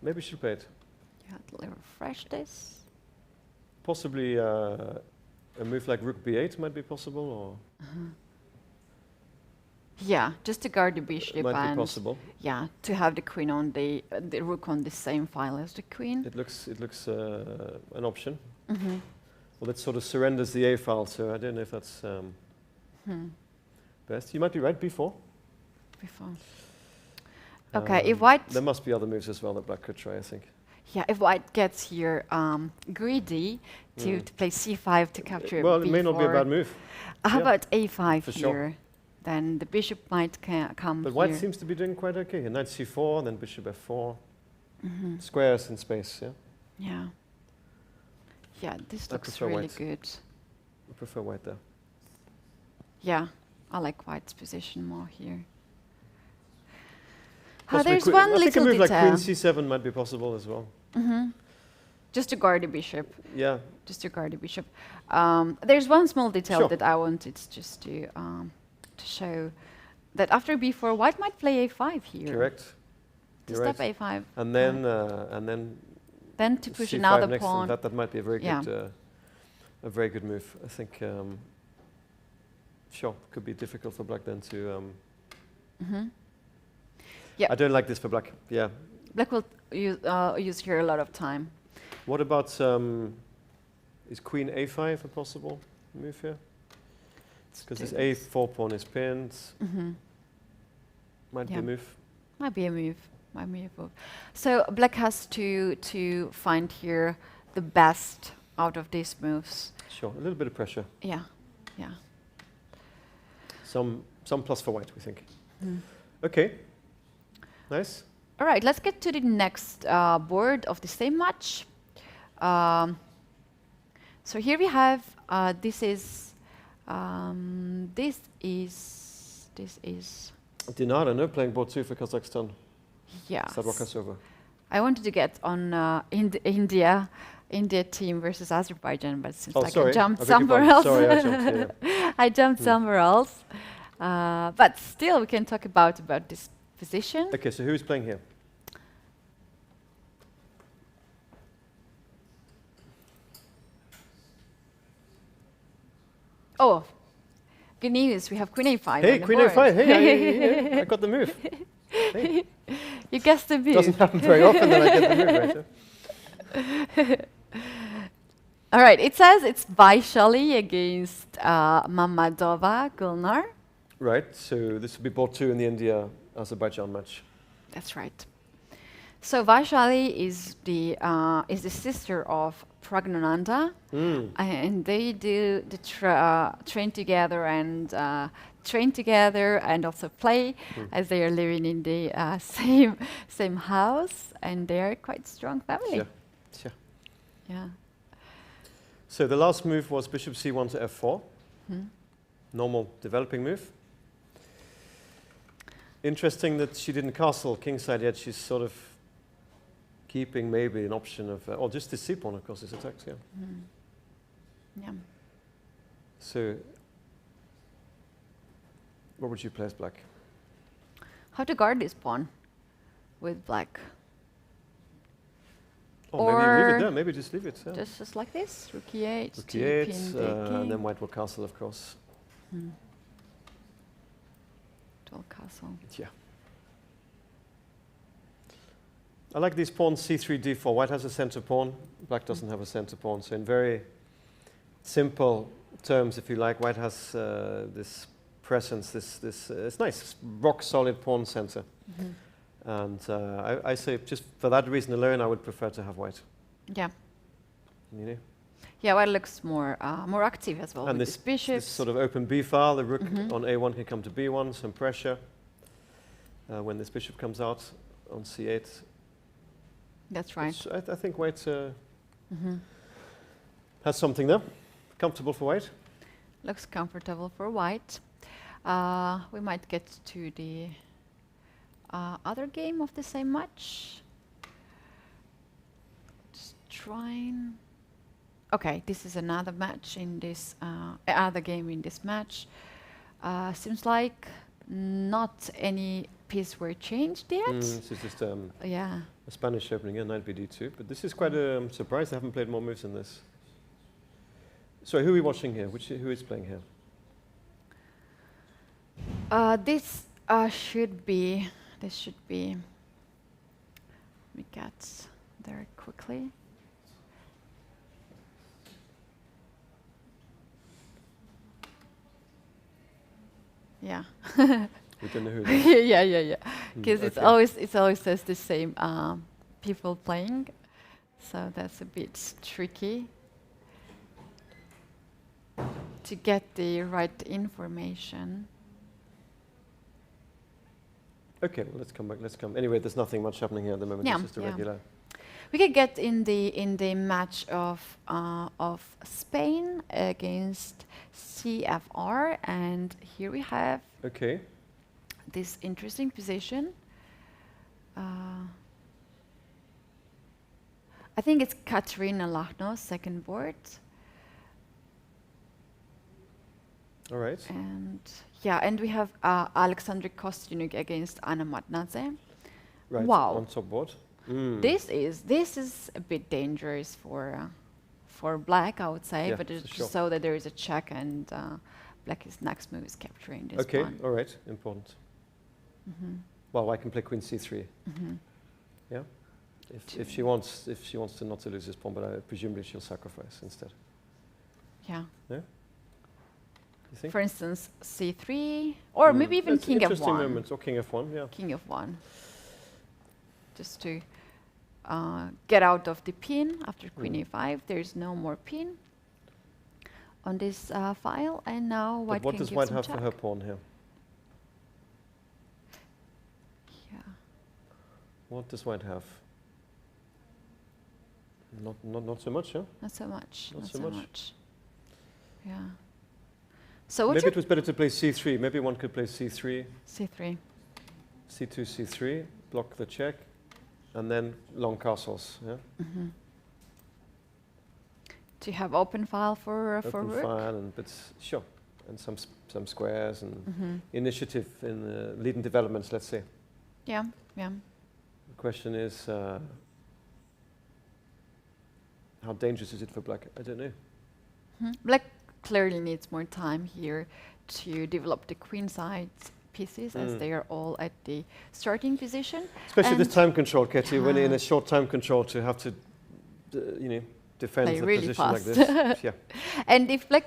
S2: Maybe she played.
S1: Yeah, let me refresh this.
S2: Possibly a move like rook b8 might be possible, or
S1: Yeah, just to guard the bishop
S2: might be
S1: and
S2: possible.
S1: yeah, to have the queen on the rook on the same file as the queen.
S2: It looks an option. Well, it sort of surrenders the A file, so I don't know if that's best. You might be right, b4.
S1: Before. Okay, if white,
S2: There must be other moves as well that black could try, I think.
S1: yeah, if white gets here greedy to play c5 to capture
S2: Well,
S1: b4.
S2: it may not be a bad move.
S1: How
S2: yeah.
S1: about a5
S2: For
S1: here?
S2: sure.
S1: Then the bishop might come
S2: But
S1: here.
S2: white seems to be doing quite okay. Knight c4, then bishop f4. Squares in space, yeah?
S1: Yeah. Yeah, this
S2: I
S1: looks
S2: prefer
S1: really
S2: white.
S1: good.
S2: I prefer white there.
S1: Yeah, I like white's position more here.
S2: Possibly
S1: There's
S2: queen-
S1: one
S2: I think a
S1: little
S2: move like
S1: detail.
S2: queen c7 might be possible as well.
S1: Just to guard the bishop.
S2: Yeah,
S1: Just to guard the bishop. There's one small detail
S2: Sure.
S1: that I wanted just to show that after b4, white might play a5 here.
S2: correct.
S1: To
S2: You're
S1: stop
S2: right.
S1: a5.
S2: And then
S1: Then to push
S2: c5
S1: another
S2: next,
S1: pawn.
S2: that might be a very
S1: Yeah.
S2: good, a very good move. I think. Sure, could be difficult for black then to.
S1: Yeah.
S2: I don't like this for black. Yeah.
S1: Black will use here a lot of time.
S2: What about Is queen a5 a possible move here? Because this
S1: do this.
S2: a4 pawn is pinned. Might be
S1: Yeah.
S2: a move.
S1: Might be a move. Might be a move. So black has to find here the best out of these moves.
S2: Sure, a little bit of pressure.
S1: Yeah, yeah.
S2: Some plus for white, we think. Okay, nice.
S1: All right, let's get to the next board of the same match. So here we have this is
S2: Dinara, no, playing board 2 for Kazakhstan.
S1: yes.
S2: Sadwakasova.
S1: I wanted to get on India team versus Azerbaijan, but it seems like
S2: sorry.
S1: I jumped
S2: I beg your
S1: somewhere
S2: pardon.
S1: else.
S2: Sorry, I jumped, yeah.
S1: I jumped somewhere else. But still, we can talk about this position.
S2: Okay, so who is playing here?
S1: Oh, good news! We have Queen A5.
S2: Hey,
S1: on the
S2: Queen
S1: board.
S2: A5. Hey, I got the move. Hey.
S1: You guessed the move.
S2: Doesn't happen very often that I get the move right.
S1: All right, it says it's Vaishali against Mamadova Gulnar.
S2: Right, so this will be board 2 in the India-Azerbaijan match.
S1: That's right. So Vaishali is the sister of Pragnananda, and they do the train together and also play as they are living in the same house, and they are quite strong family.
S2: Sure.
S1: Yeah.
S2: So the last move was bishop c1 to f4. Normal developing move. Interesting that she didn't castle kingside yet. She's sort of keeping maybe an option of, or just the c pawn, of course, is attacked, yeah.
S1: Yeah.
S2: So, what would you play as black?
S1: How to guard this pawn with black?
S2: Oh, maybe you leave
S1: Or
S2: it there. Maybe just leave it. Yeah.
S1: Just like this, rook e8,
S2: Rook
S1: to
S2: e8,
S1: pin the
S2: and
S1: king.
S2: then white will castle, of course.
S1: Dual castle.
S2: Yeah. I like these pawns c3, d4. White has a center pawn. Black doesn't have a center pawn. So in very simple terms, if you like, white has this presence, this it's nice, rock solid pawn center. And I say just for that reason alone, I would prefer to have white.
S1: Yeah.
S2: You know?
S1: Yeah, white looks more active as well
S2: And
S1: with
S2: this
S1: this bishop.
S2: This sort of open b file, the rook on a1 can come to b1, some pressure. When this bishop comes out on c8.
S1: That's right.
S2: I think white has something there. Comfortable for white.
S1: Looks comfortable for white. We might get to the other game of the same match. Just trying. Okay, this is another match in this other game in this match. Seems like not any piece were changed yet.
S2: This is just
S1: Yeah.
S2: a Spanish opening, knight bd2. But this is quite a surprise. They haven't played more moves than this. So who are we watching here? Who is playing here?
S1: This should be. Let me get there quickly. Yeah.
S2: We don't know who it is.
S1: yeah. Because it always says the same people playing, so that's a bit tricky to get the right information.
S2: Okay, well, let's come. Anyway, there's nothing much happening here at the moment.
S1: Yeah,
S2: It's just a
S1: yeah.
S2: regular.
S1: We could get in the match of Spain against CFR, and here we have
S2: Okay.
S1: this interesting position. I think it's Katerina Lachno's second board.
S2: All right.
S1: And yeah, and we have Alexandra Kostyuk against Anna Matnadze.
S2: Right.
S1: Wow.
S2: On top board.
S1: This is a bit dangerous for black, I would say,
S2: Yeah,
S1: but
S2: for
S1: it's
S2: sure.
S1: so that there is a check and black's next move is capturing this
S2: Okay.
S1: pawn.
S2: All right. Important. Well, I can play queen c3. Yeah. If she wants to not to lose this pawn, but presumably she'll sacrifice instead.
S1: Yeah.
S2: Yeah? You think?
S1: For instance, c3, or maybe even
S2: That's
S1: king
S2: interesting
S1: f1.
S2: moments, or king f1, yeah.
S1: King f1. Just to get out of the pin after queen a5. There's no more pin on this file, and now white
S2: But what
S1: can
S2: does
S1: give
S2: white
S1: some
S2: have
S1: check.
S2: for her pawn here?
S1: Yeah.
S2: What does white have? Not so much, huh?
S1: Not so much.
S2: Not
S1: Not
S2: so
S1: so
S2: much.
S1: much. Yeah. So what
S2: Maybe it was better to play c3. Maybe one could play c3,
S1: c3.
S2: c2, c3, block the check, and then long castles. Yeah.
S1: To have open file for
S2: Open
S1: rook.
S2: file and bits, sure, and some squares and initiative in leading developments. Let's say.
S1: Yeah. Yeah.
S2: The question is, how dangerous is it for black? I don't know.
S1: Black clearly needs more time here to develop the queenside pieces, as they are all at the starting position.
S2: Especially
S1: And
S2: this time control, Keti, when you're in
S1: yeah.
S2: a short time control to have to, defend
S1: Play
S2: the
S1: really
S2: position like
S1: fast.
S2: this. Yeah.
S1: And if black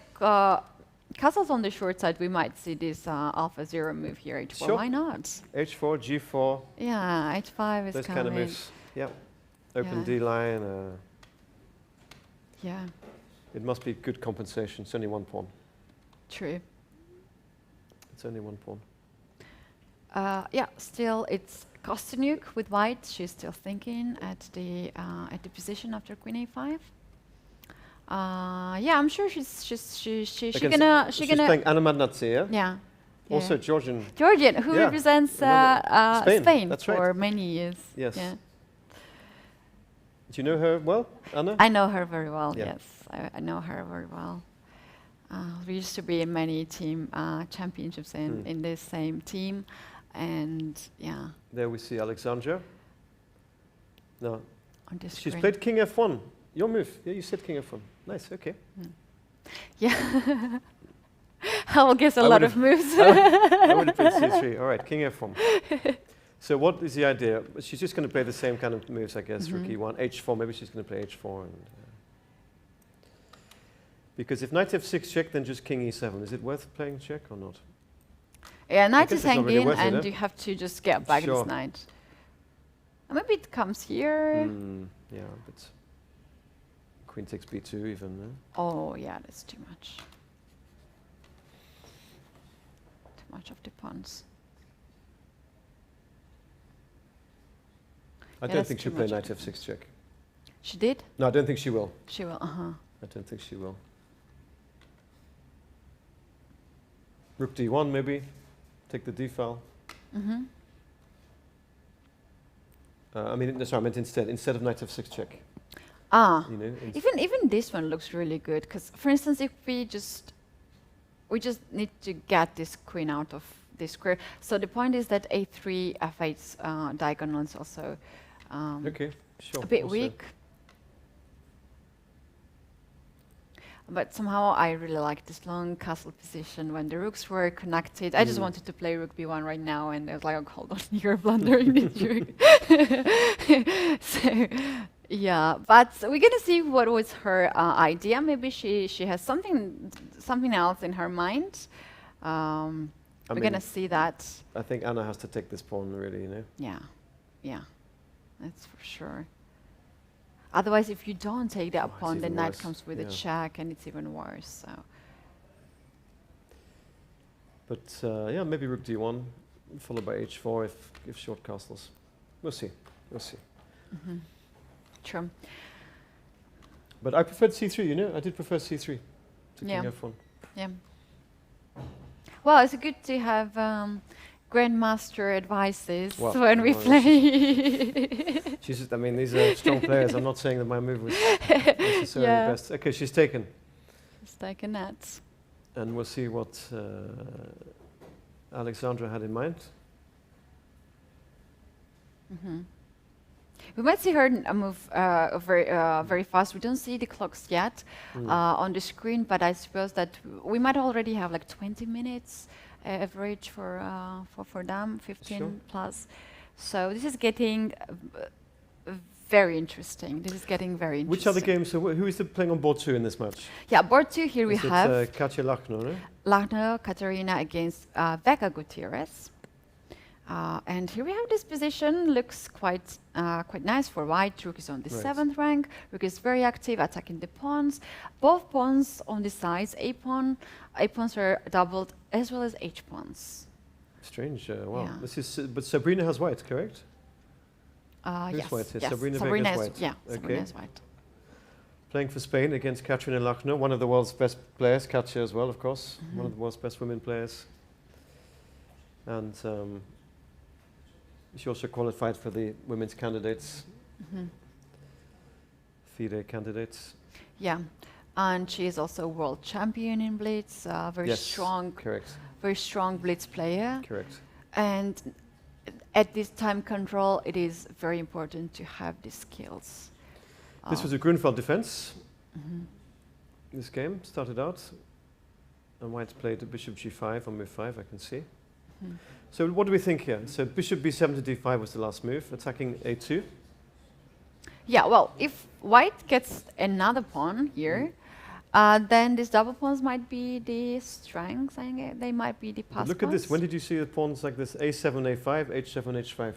S1: castles on the short side, we might see this alpha 0 move here, h4.
S2: Sure.
S1: Why not?
S2: H4, G4,
S1: Yeah, h5 is
S2: those
S1: coming.
S2: kind of moves. Yeah. Open
S1: Yeah.
S2: D line.
S1: Yeah,
S2: It must be good compensation. It's only one pawn.
S1: true.
S2: It's only one pawn.
S1: Yeah, still it's Kostanuk with white. She's still thinking at the position after queen a5. Yeah, I'm sure she's gonna
S2: playing Anna Madnadze, yeah?
S1: yeah.
S2: Also
S1: yeah.
S2: Georgian.
S1: Georgian, who
S2: Yeah.
S1: represents
S2: Spain,
S1: Spain
S2: that's
S1: for
S2: right.
S1: many years.
S2: Yes.
S1: Yeah.
S2: Do you know her well, Anna?
S1: I know her very well.
S2: Yeah.
S1: Yes, I know her very well. We used to be in many team championships in this same team, and yeah,
S2: There we see Alexandra. No,
S1: on this
S2: she's
S1: screen.
S2: played King F1. Your move. Yeah, you said King F1. Nice, okay.
S1: Yeah, I will guess a
S2: I
S1: lot
S2: would've-
S1: of moves.
S2: I would have played C3. All right, King F1. So what is the idea? She's just going to play the same kind of moves, I guess. Rook E1, H4. Maybe she's going to play H4. And, because if knight F6 check, then just King E7. Is it worth playing check or not?
S1: Yeah, knight
S2: guess
S1: is
S2: it's not really
S1: hanging,
S2: worth it,
S1: and
S2: huh?
S1: you have to just get back
S2: Sure.
S1: this knight. Maybe it comes here.
S2: Yeah, but Queen takes B2 even.
S1: Oh yeah, that's too much. Too much of the pawns.
S2: I
S1: Yeah,
S2: don't
S1: that's
S2: think
S1: too
S2: she'll play
S1: much
S2: knight
S1: of
S2: F6 check.
S1: She did.
S2: No, I don't think she will.
S1: She will.
S2: I don't think she will. Rook D1 maybe. Take the D file. I mean, no, sorry, I meant instead of knight F6 check.
S1: Ah.
S2: You know,
S1: Even this one looks really good, because for instance, if we just need to get this queen out of this square. So the point is that a3 f8 diagonal is also
S2: okay, sure.
S1: a bit
S2: also.
S1: weak. But somehow I really like this long castle position when the rooks were connected. I just wanted to play rook b1 right now, and I was like, oh, hold on, you're blundering this rook. So, yeah, but we're gonna see what was her idea. Maybe she has something else in her mind. We're gonna see that.
S2: I think Anna has to take this pawn, really, you know.
S1: Yeah, that's for sure. Otherwise, if you don't take that pawn, the
S2: even
S1: knight
S2: worse.
S1: comes with a
S2: Yeah.
S1: check, and it's even worse. So.
S2: But yeah, maybe rook d1, followed by h4 if short castles. We'll see. We'll see.
S1: True.
S2: But I preferred c3. You know, I did prefer c3 to
S1: Yeah.
S2: king f1.
S1: Yeah. Well, it's good to have grandmaster advices
S2: Well,
S1: when we
S2: well,
S1: play.
S2: She's just, I mean, these are strong players. I'm not saying that my move was necessarily
S1: Yeah.
S2: the best. Okay, she's taken.
S1: It's like a net.
S2: And we'll see what Alexandra had in mind.
S1: We might see her move very fast. We don't see the clocks yet on the screen, but I suppose that we might already have like 20 minutes average for them, 15
S2: Sure.
S1: plus. So this is getting very interesting. This is getting very interesting.
S2: Which other games? So who is playing on board 2 in this match?
S1: Yeah, board 2 here we
S2: Is
S1: have
S2: it Katja Lachno, no?
S1: Lachno, Katarina against Vega Gutierrez. And here we have this position, looks quite nice for white. Rook is on the 7th rank. Rook is very active, attacking the pawns. Both pawns on the sides, A pawns are doubled, as well as H pawns.
S2: Strange, wow.
S1: Yeah.
S2: This is, but Sabrina has white, correct? Who's
S1: Yes,
S2: white here?
S1: yes.
S2: Sabrina
S1: Sabrina
S2: Vega's
S1: is
S2: white.
S1: Yeah,
S2: Okay.
S1: Sabrina is white.
S2: Playing for Spain against Katerina Lachno, one of the world's best players, Katja as well, of course, one of the world's best women players. And she also qualified for the women's candidates, FIDE candidates.
S1: Yeah, and she is also world champion in blitz. Very strong,
S2: correct.
S1: Very strong blitz player.
S2: Correct.
S1: And at this time control, it is very important to have these skills.
S2: This was a Grunfeld defense. This game started out, and white played the bishop g5 on move 5, I can see. So what do we think here? So bishop b7 to d5 was the last move, attacking a2.
S1: Yeah, well, if white gets another pawn here, then these double pawns might be the strengths, and they might be the pass
S2: Look at this. When did you see the pawns like this? a7, a5, h7, h5.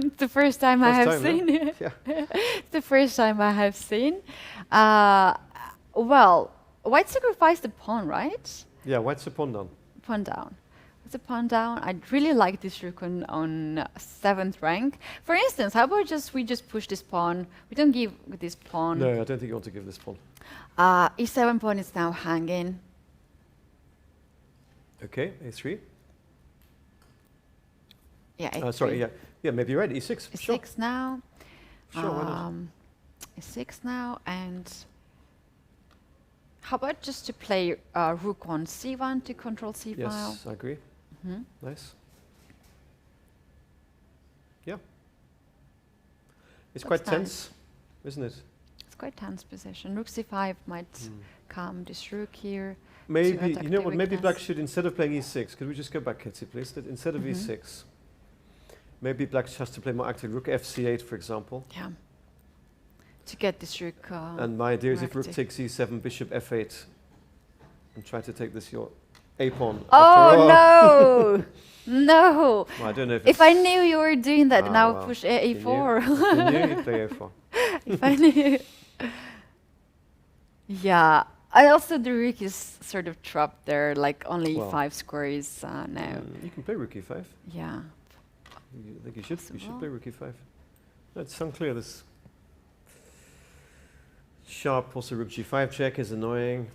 S1: It's the first time I have seen it.
S2: Yeah.
S1: It's the first time I have seen. Well, white sacrificed the pawn, right?
S2: Yeah, white's a pawn down.
S1: Pawn down. It's a pawn down. I'd really like this rook on 7th rank. For instance, how about we just push this pawn? We don't give this pawn.
S2: No, I don't think you want to give this pawn.
S1: E7 pawn is now hanging.
S2: Okay, a3.
S1: Yeah, A3.
S2: Sorry, yeah, maybe you're right. e6.
S1: E6
S2: Sure.
S1: now.
S2: Sure, why not?
S1: E6 now, and how about just to play rook on c1 to control c file?
S2: Yes, I agree. Nice. Yeah. It's quite tense, isn't it?
S1: It's quite tense position. Rook c5 might calm this rook here.
S2: Maybe,
S1: attack
S2: you know
S1: the
S2: what, maybe
S1: weakness.
S2: black should, instead of playing e6, could we just go back, Keti, please? That instead of e6, maybe black has to play more active. Rook fc8, for example.
S1: Yeah. To get this rook.
S2: And my idea is if rook
S1: active.
S2: takes e7, bishop f8, and try to take this your a pawn.
S1: Oh no! No!
S2: Well, I don't know
S1: If I knew you were doing that, then I would
S2: well,
S1: push
S2: if you
S1: a4.
S2: knew, you'd play a4.
S1: If I knew. Yeah. I also the rook is sort of trapped there, like only
S2: Well,
S1: 5 squares now.
S2: You can play rook e5.
S1: Yeah.
S2: I think you should
S1: Possible.
S2: play rook e5. No, it's unclear. This sharp, also rook g5 check is annoying.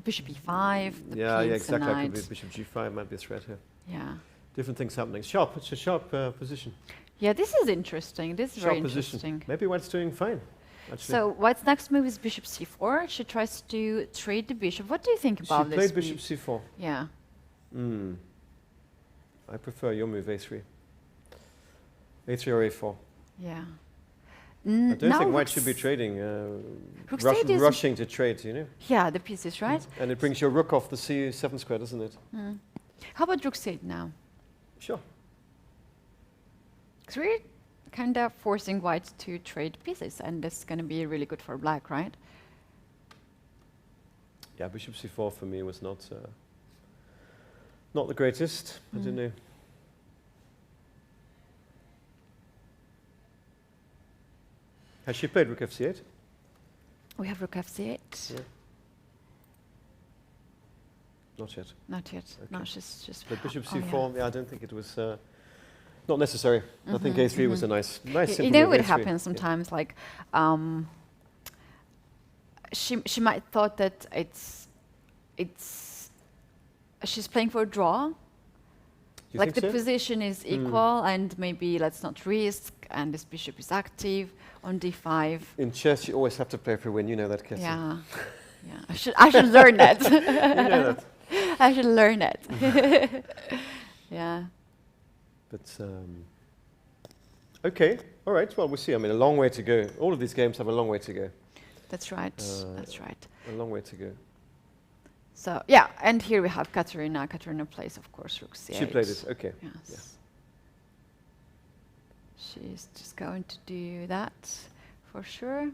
S1: Bishop e5. The
S2: Yeah,
S1: pins, the
S2: exactly. I could
S1: knight.
S2: be bishop g5 might be a threat here.
S1: Yeah.
S2: Different things happening. Sharp. It's a sharp position.
S1: Yeah, this is interesting. This is very
S2: Sharp position.
S1: interesting.
S2: Maybe white's doing fine. Actually.
S1: So white's next move is bishop c4. She tries to trade the bishop. What do you think
S2: she
S1: about this?
S2: played bishop c4.
S1: Yeah.
S2: I prefer your move a3. a3 or a4.
S1: Yeah.
S2: I don't
S1: now
S2: think white
S1: rook
S2: should be trading,
S1: rook c8 is-
S2: rushing to trade, you know.
S1: Yeah, the pieces, right?
S2: And it brings your rook off the c7 square, doesn't it?
S1: How about rook c8 now?
S2: Sure.
S1: Because we're kind of forcing white to trade pieces, and this is going to be really good for black, right?
S2: Yeah, bishop c4 for me was not the greatest. I don't know. Has she played rook fc8?
S1: We have rook f8.
S2: Yeah. Not yet.
S1: Not yet.
S2: Okay.
S1: No, she's just.
S2: But bishop
S1: oh,
S2: c4, yeah, I don't think it was not necessary. I think a3 was a nice
S1: You
S2: simple
S1: know
S2: move,
S1: what
S2: a3.
S1: happens sometimes, like she might thought that she's playing for a draw.
S2: You
S1: Like
S2: think
S1: the
S2: so?
S1: position is equal, and maybe let's not risk, and this bishop is active on d5.
S2: In chess, you always have to play for a win. You know that, Keti.
S1: Yeah, yeah. I should learn that.
S2: You know that.
S1: I should learn that. Yeah.
S2: But okay, all right. Well, we'll see. I mean, a long way to go. All of these games have a long way to go.
S1: That's right. That's right.
S2: A long way to go.
S1: So yeah, and here we have Katerina. Katerina plays, of course, rook c8.
S2: She played it. Okay.
S1: Yes.
S2: Yeah.
S1: She's just going to do that for sure.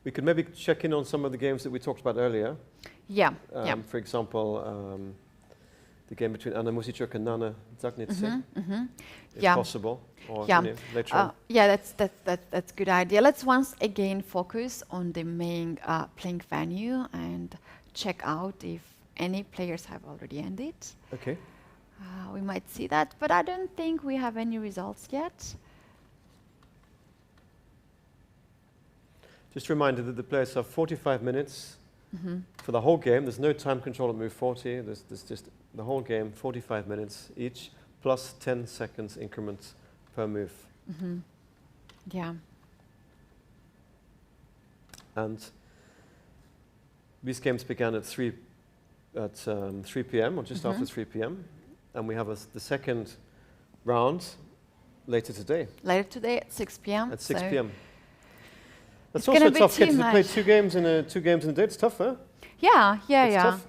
S2: We could maybe check in on some of the games that we talked about earlier.
S1: Yeah.
S2: For example, the game between Anna Musicuk and Nana Zagnitze, if possible, or later on.
S1: Yeah, that's a good idea. Let's once again focus on the main playing venue and check out if any players have already ended.
S2: Okay.
S1: We might see that, but I don't think we have any results yet.
S2: Just a reminder that the players have 45 minutes for the whole game. There's no time control at move 40. There's just the whole game, 45 minutes each, plus 10 seconds increments per move.
S1: Yeah.
S2: And these games began at 3 p.m. or just after 3 p.m. And we have the second round later today.
S1: Later today at 6 p.m.
S2: At 6 p.m. That's
S1: It's
S2: also
S1: gonna
S2: tough.
S1: be
S2: Getting
S1: too
S2: to play
S1: much.
S2: 2 games in a 2 games in a day. It's tough, huh?
S1: Yeah.
S2: It's tough.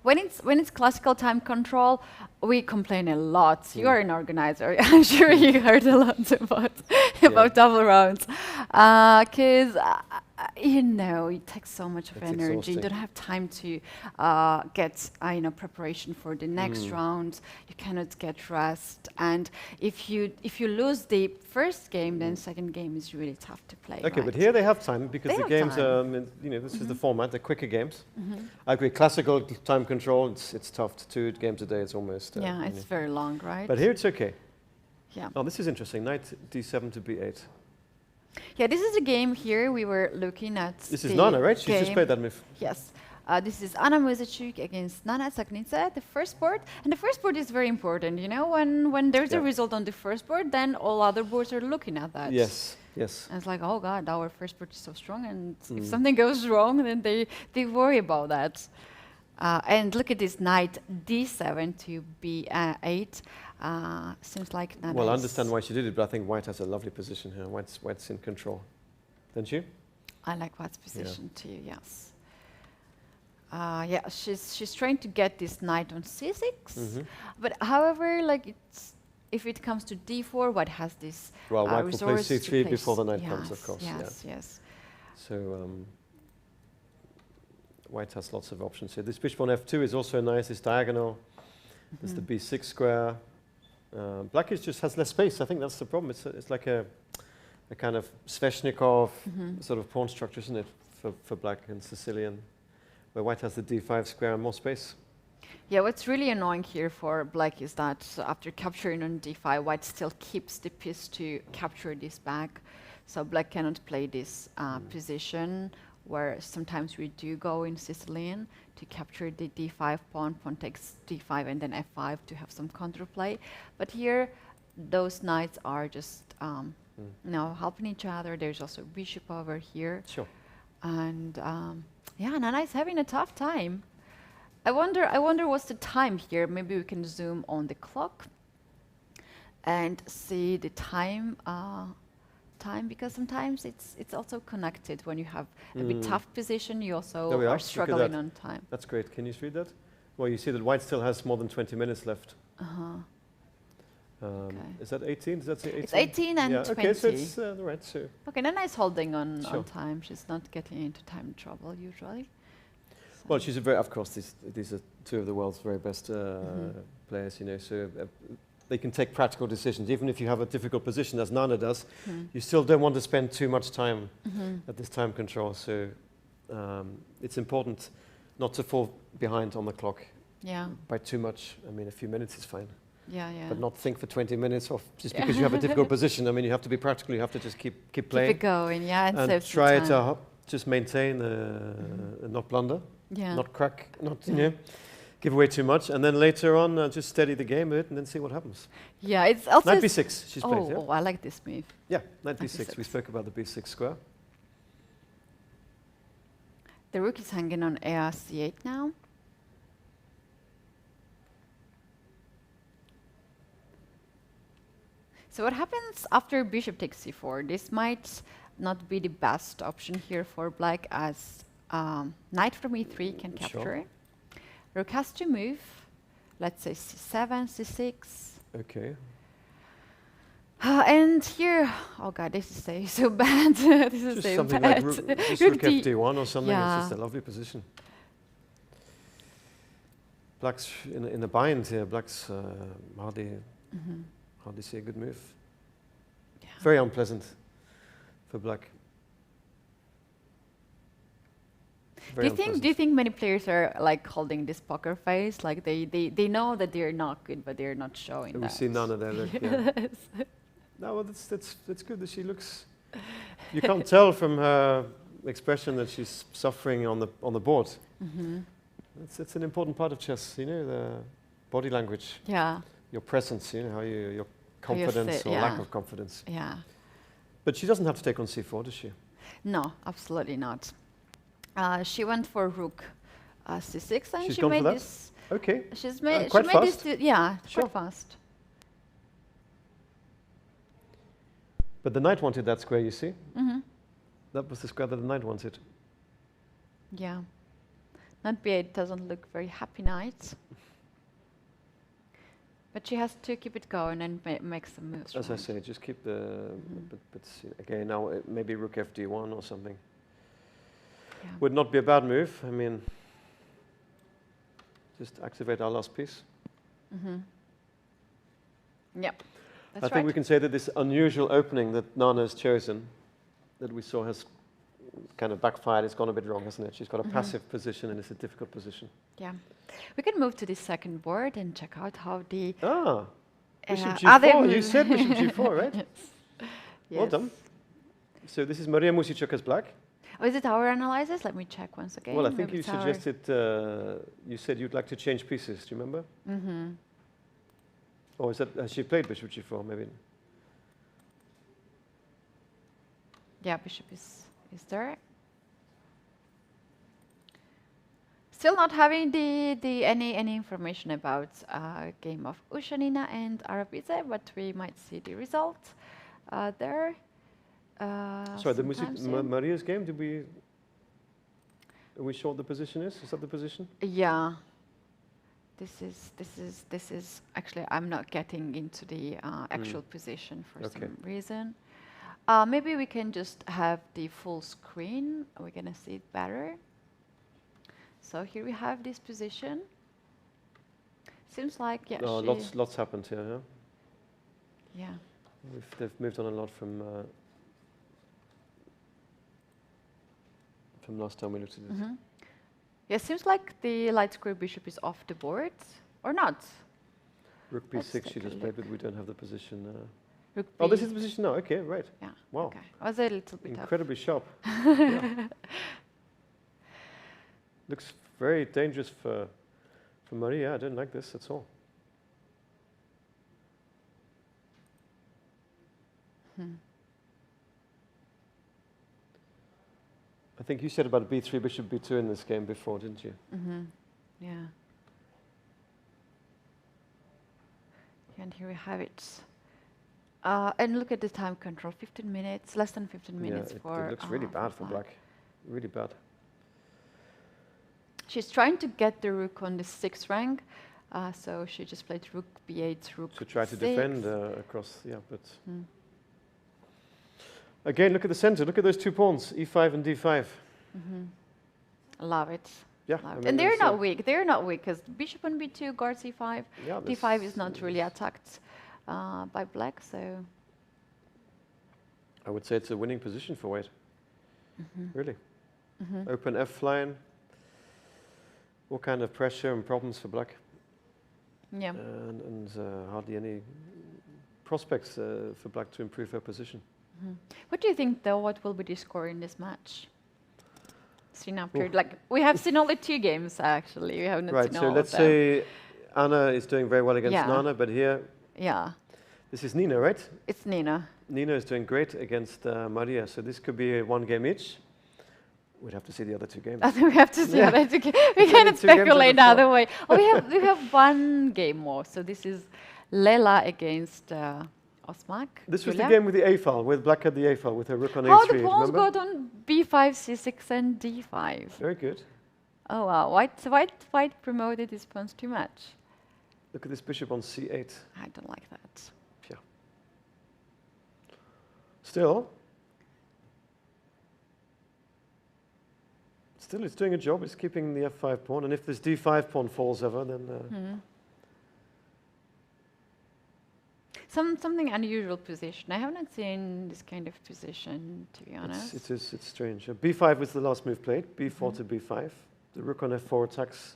S1: When it's classical time control, we complain a lot. You are an organizer. I'm sure you heard a lot about double rounds, because it takes so much of
S2: It's
S1: energy. You
S2: exhausting.
S1: don't have time to get preparation for the next round. You cannot get rest, and if you lose the first game, then second game is really tough to play.
S2: Okay,
S1: right?
S2: but here they have time because
S1: They
S2: the
S1: have
S2: games,
S1: time.
S2: this is the format, they're quicker games. I agree, classical time control, it's tough. 2 games a day, it's almost...
S1: It's very long, right?
S2: But here it's okay.
S1: Yeah.
S2: Oh, this is interesting. Knight d7 to b8.
S1: Yeah, this is the game here we were looking at.
S2: This is Nana, right? She's just
S1: game.
S2: played that move.
S1: Yes. This is Anna Musicuk against Nana Zagnitze, the first board. And the first board is very important. When there's a result on the first board, then all other boards are looking at that.
S2: Yes.
S1: And it's like, oh God, our first board is so strong. And if something goes wrong, then they worry about that. And look at this knight d7 to b8. Seems like Nana
S2: Well, I understand why she did it, but I think White has a lovely position here. White's in control. Don't you?
S1: I like White's position too, yes. She's trying to get this knight on c6, but however, if it comes to d4, White has this
S2: Well, White will play
S1: resource to
S2: c3
S1: play
S2: before the knight comes, of course.
S1: Yes.
S2: So White has lots of options here. This bishop on f2 is also nice. It's diagonal. There's the b6 square. Black just has less space. I think that's the problem. It's like a kind of Sveshnikov sort of pawn structure, isn't it, for Black and Sicilian, where White has the d5 square and more space.
S1: Yeah, what's really annoying here for Black is that after capturing on d5, White still keeps the piece to capture this back. So Black cannot play this position, where sometimes we do go in Sicilian to capture the d5 pawn takes d5 and then f5 to have some counterplay. But here, those knights are just helping each other. There's also bishop over here.
S2: Sure.
S1: And Nana is having a tough time. I wonder what's the time here. Maybe we can zoom on the clock and see the time. Because sometimes it's also connected. When you have a bit tough position, you also are struggling on time.
S2: That's great. Can you read that? Well, you see that White still has more than 20 minutes left.
S1: Okay.
S2: Is that 18? Does that say 18?
S1: It's 18 and 20.
S2: Okay, so it's right. So
S1: okay, Nana is holding on time. She's not getting into time trouble usually. So
S2: well, she's of course, these are 2 of the world's very best players, so they can take practical decisions. Even if you have a difficult position, as Nana does, you still don't want to spend too much time at this time control. So it's important not to fall behind on the clock by too much. I mean, a few minutes is fine.
S1: Yeah.
S2: But not think for 20 minutes or just because you have a difficult position. I mean, you have to be practical. You have to just keep playing.
S1: Keep it going, and save
S2: try
S1: some
S2: to
S1: time.
S2: just maintain and not blunder,
S1: Yeah.
S2: not crack, not give away too much, and then later on just steady the game a bit and then see what happens.
S1: Yeah, it's also
S2: Knight b6. She's played. Yeah.
S1: Oh, I like this move.
S2: Yeah, knight
S1: Knight
S2: b6.
S1: b6.
S2: We spoke about the b6 square.
S1: The rook is hanging on c8 now. So what happens after bishop takes c4? This might not be the best option here for Black, as knight from e3 can capture.
S2: Sure.
S1: Rook has to move. Let's say c7, c6.
S2: Okay.
S1: And here, oh god, this is so bad. This is
S2: Just
S1: so
S2: something
S1: bad.
S2: like just rook fd1 or something.
S1: Yeah.
S2: It's just a lovely position. Black's in the bind here. Black's hardly see a good move.
S1: Yeah.
S2: Very unpleasant for Black.
S1: Do you think many players are like holding this poker face, like they know that they're not good, but they're not showing
S2: We
S1: that?
S2: see none of that. Look, yeah. No, well, that's good that she looks. You can't tell from her expression that she's suffering on the board. It's an important part of chess, you know, the body language.
S1: Yeah.
S2: Your presence, you know, how your confidence or lack of confidence.
S1: Yeah.
S2: But she doesn't have to take on c4, does she?
S1: No, absolutely not. She went for rook c6, and
S2: She's
S1: she
S2: gone
S1: made
S2: for that?
S1: this.
S2: Okay.
S1: She's made.
S2: Quite
S1: she made
S2: fast?
S1: this. Yeah,
S2: Sure.
S1: quite fast.
S2: But the knight wanted that square, you see? That was the square that the knight wanted.
S1: Yeah. Knight b8 doesn't look very happy knight. But she has to keep it going and make some moves.
S2: As I say, just keep the. But again, now maybe rook fd1 or something.
S1: Yeah.
S2: Would not be a bad move. I mean, just activate our last piece.
S1: Yep. That's
S2: I think we can say that this unusual opening that Nana has chosen, that we saw has kind of backfired. It's gone a bit wrong, hasn't it? She's got a passive position and it's a difficult position.
S1: Yeah. We can move to the second board and check out how the
S2: Bishop
S1: other
S2: g4. You said bishop g4, right?
S1: Yes.
S2: Well done. So this is Maria Musicuk's black.
S1: Oh, is it our analysis? Let me check once again.
S2: Well, I think
S1: Maybe
S2: you
S1: it's our-
S2: suggested, you said you'd like to change pieces. Do you remember? Or is that, has she played bishop g4, maybe?
S1: Yeah, bishop is there. Still not having any information about game of Ushanina and Arabize, but we might see the result there.
S2: Sorry, the
S1: sometime soon.
S2: Maria's game. Are we sure what the position is? Is that the position?
S1: Yeah. This is actually, I'm not getting into the actual position for some reason. Maybe we can just have the full screen. We're gonna see it better. So here we have this position. Seems like, yeah.
S2: Oh, lots happened here. Yeah.
S1: Yeah.
S2: They've moved on a lot from last time we looked at it.
S1: Yeah, seems like the light square bishop is off the board, or not.
S2: Rook
S1: Let's
S2: b6
S1: take
S2: she
S1: a
S2: just
S1: look.
S2: played, but we don't have the position.
S1: Rook
S2: Oh, this
S1: b-
S2: is the position now. Okay, right.
S1: Yeah.
S2: Wow.
S1: Okay. I was a little bit tough.
S2: Incredibly sharp. Yeah. Looks very dangerous for Maria. I don't like this at all. I think you said about b3, bishop b2 in this game before, didn't you?
S1: Yeah. And here we have it. And look at the time control, 15 minutes, less than 15 minutes
S2: it
S1: for...
S2: looks really bad for black. Really bad.
S1: She's trying to get the rook on the 6th rank, so she just played rook b8, rook
S2: To try to
S1: c6.
S2: defend across, yeah, but... Again, look at the center. Look at those two pawns, e5 and d5.
S1: Love it.
S2: Yeah,
S1: Love
S2: I
S1: it.
S2: mean,
S1: And they're
S2: it's,
S1: not weak. They're not weak, because bishop on b2, guard c5.
S2: Yeah,
S1: d5 is not really attacked by black, so...
S2: I would say it's a winning position for white. Really. Open f line. All kind of pressure and problems for black.
S1: Yeah.
S2: And hardly any prospects for black to improve her position.
S1: What do you think, though, what will be the score in this match? Seen after, like, we have seen only 2 games, actually. We haven't
S2: Right,
S1: seen
S2: so
S1: all
S2: let's
S1: of them.
S2: say Anna is doing very well against
S1: Yeah.
S2: Nana, but here,
S1: Yeah,
S2: this is Nina, right?
S1: it's Nina.
S2: Nina is doing great against Maria, so this could be a 1 game each. We'd have to see the other 2 games.
S1: I think we have to see
S2: Yeah.
S1: what we
S2: only
S1: cannot
S2: 2 games
S1: speculate
S2: out of
S1: the other way. Oh, we have 1 game more. So this is Lela against Osmak.
S2: This was the
S1: Julia?
S2: game with the A file, with black had the A file, with her rook on
S1: Oh,
S2: A3.
S1: the pawns
S2: remember?
S1: got on b5, c6, and d5.
S2: Very good.
S1: Oh wow, white promoted his pawns too much.
S2: Look at this bishop on C8.
S1: I don't like that.
S2: Yeah. Still, it's doing a job. It's keeping the F5 pawn, and if this D5 pawn falls ever, then
S1: Something unusual position. I have not seen this kind of position, to be honest.
S2: it's strange. B5 was the last move played. B4 to B5. The rook on F4 attacks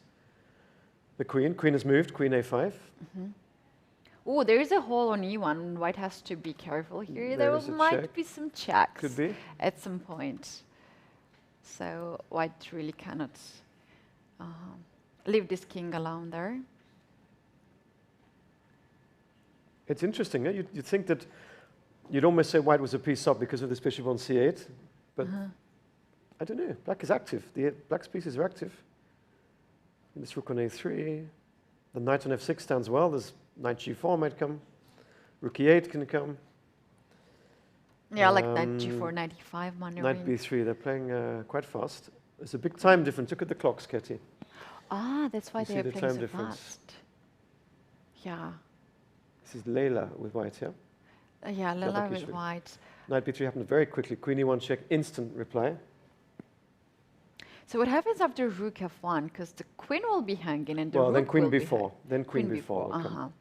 S2: the queen. Queen has moved. Queen A5.
S1: Oh, there is a hole on E1. White has to be careful here.
S2: There
S1: There
S2: is a
S1: might
S2: check.
S1: be some checks
S2: Could be.
S1: at some point. So White really cannot leave this king alone there.
S2: It's interesting. You'd think that you'd almost say white was a piece up because of this bishop on C8, but I don't know. Black is active. Black's pieces are active. And this rook on A3. The knight on F6 stands well. There's knight G4 might come. Rook E8 can come.
S1: Yeah, like knight G4, knight E5 maneuvering.
S2: Knight B3. They're playing quite fast. There's a big time difference. Look at the clocks, Keti.
S1: Ah, that's why
S2: You see
S1: they're
S2: the
S1: playing
S2: time
S1: so
S2: difference?
S1: fast. Yeah.
S2: This is Leila with white, yeah?
S1: Yeah, Lila
S2: Kishri.
S1: with white.
S2: Knight B3 happened very quickly. Queen E1 check, instant reply.
S1: So what happens after rook F1? Because the queen will be hanging and the
S2: Well,
S1: rook
S2: then Queen
S1: will be
S2: B4. Then Queen B4 will
S1: Uh-huh.
S2: come.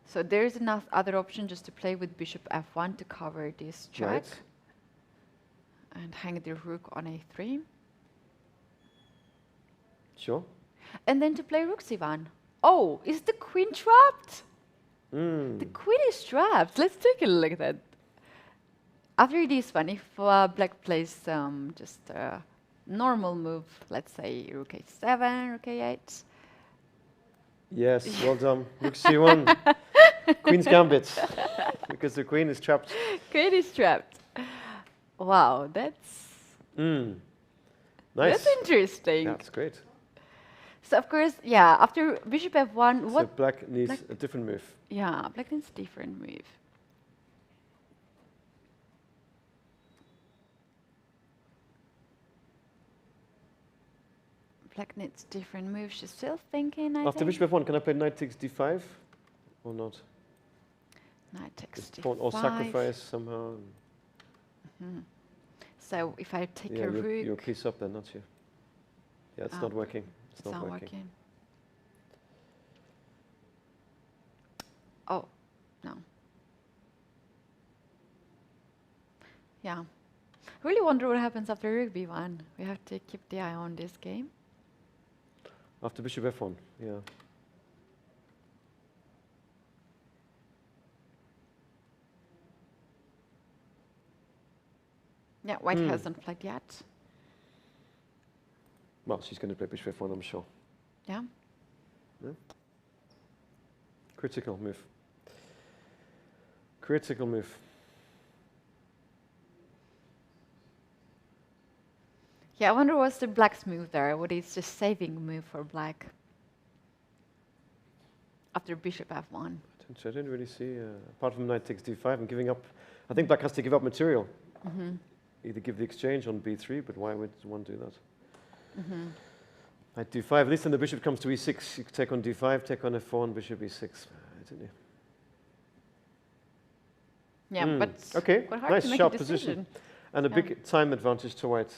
S1: So there's enough other option just to play with bishop F1 to cover this check.
S2: Right.
S1: And hang the rook on A3.
S2: Sure.
S1: And then to play rook C1. Oh, is the queen trapped? The queen is trapped. Let's take a look at that. After this one, if black plays just a normal move, let's say rook A7, rook A8.
S2: Yes, well done. Rook C1. Queen's gambit. Because the queen is trapped.
S1: Queen is trapped. Wow, that's
S2: Nice.
S1: that's interesting.
S2: Yeah, that's great.
S1: So of course, yeah, after bishop F1,
S2: So
S1: what?
S2: black needs a different move.
S1: Yeah, black needs different move. Black needs different move. She's still thinking, I
S2: After
S1: think.
S2: bishop F1, can I play knight takes D5? Or not?
S1: Knight takes
S2: Just pawn or
S1: D5.
S2: sacrifice somehow.
S1: So if I take
S2: Yeah,
S1: a rook,
S2: you're a piece up then, not you? Yeah, it's not working. It's not working.
S1: Oh, no. Yeah. Really wonder what happens after rook B1. We have to keep the eye on this game.
S2: After bishop F1, yeah.
S1: Yeah, white hasn't played yet.
S2: Well, she's going to play bishop F1, I'm sure.
S1: Yeah.
S2: Critical move. Critical move.
S1: Yeah, I wonder what's the black's move there. What is the saving move for black after bishop F1?
S2: I didn't really see, apart from knight takes D5 and giving up. I think black has to give up material. Either give the exchange on B3, but why would one do that? Knight D5, at least when the bishop comes to E6, you can take on D5, take on F4, and bishop E6. I don't know.
S1: Yeah, but
S2: Okay,
S1: quite hard
S2: nice,
S1: to make
S2: sharp
S1: a
S2: position.
S1: decision.
S2: And a big time advantage to white.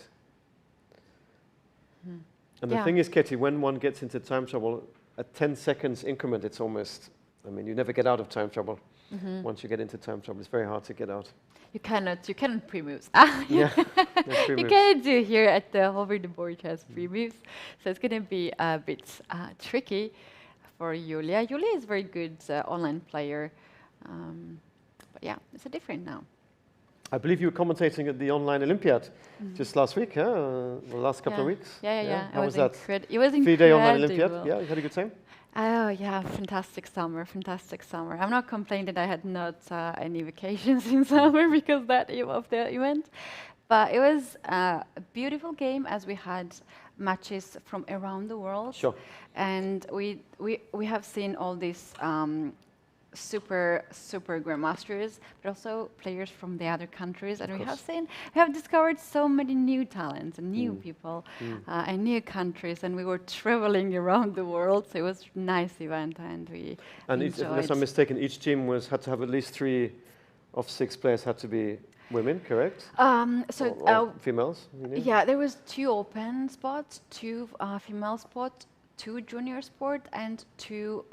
S2: And the
S1: Yeah.
S2: thing is, Keti, when one gets into time trouble, at 10 seconds increment, it's almost, I mean, you never get out of time trouble. Once you get into time trouble, it's very hard to get out.
S1: You cannot pre-moves.
S2: Yeah, no free
S1: You
S2: moves.
S1: cannot do here at the over the board has pre-moves. So it's going to be a bit tricky for Julia. Julia is a very good online player. But yeah, it's a different now.
S2: I believe you were commentating at the online Olympiad just last week, huh? The last couple of weeks.
S1: Yeah.
S2: How was that?
S1: It was
S2: FIDE
S1: incredible.
S2: online Olympiad. Yeah, you had a good time?
S1: Oh yeah, fantastic summer. I'm not complaining that I had not any vacations in summer because of the event, but it was a beautiful game as we had matches from around the world.
S2: Sure.
S1: And we have seen all these super grandmasters, but also players from the other countries, and we have discovered so many new talents and new people and new countries, and we were traveling around the world, so it was a nice event, and we enjoyed.
S2: Unless I'm mistaken, each team had to have at least 3 of 6 players had to be women, correct? Or females?
S1: Yeah, there was 2 open spots, 2 female spots, 2 junior sport, and 2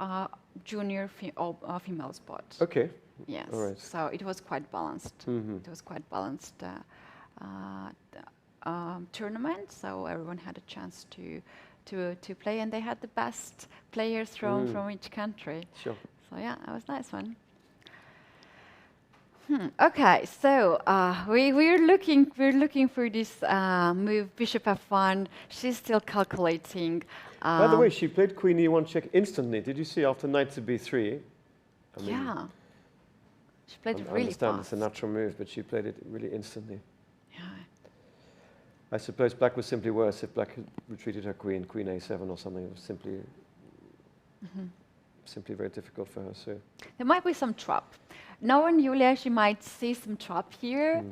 S1: junior female spots.
S2: Okay.
S1: Yes.
S2: All right.
S1: So it was quite balanced. It was quite balanced tournament. So everyone had a chance to play, and they had the best players from each country.
S2: Sure.
S1: So yeah, it was a nice one. Okay, so we're looking for this move, Bishop F1. She's still calculating.
S2: By the way, she played Queen E1 check instantly. Did you see after Knight to B3?
S1: Yeah, she played
S2: I
S1: really
S2: understand
S1: fast.
S2: it's a natural move, but she played it really instantly.
S1: Yeah.
S2: I suppose Black was simply worse if Black had retreated her Queen A7 or something. It was simply very difficult for her. So
S1: there might be some trap. Knowing Julia, she might see some trap here,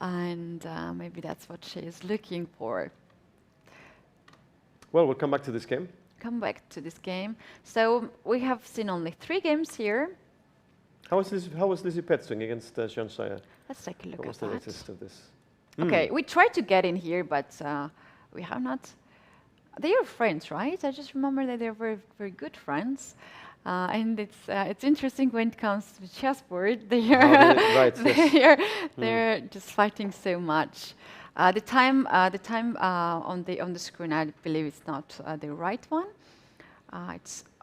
S1: and maybe that's what she is looking for.
S2: Well, we'll come back to this game.
S1: Come back to this game. So we have seen only 3 games here.
S2: How was Lizzie Pett doing against Jean Shire?
S1: Let's take a look
S2: What
S1: at
S2: was the
S1: that.
S2: latest of this?
S1: Okay, we tried to get in here, but we have not. They are friends, right? I just remember that they're very, very good friends. And it's interesting when it comes to chessboard. They are they're just fighting so much. The time on the screen, I believe it's not the right one.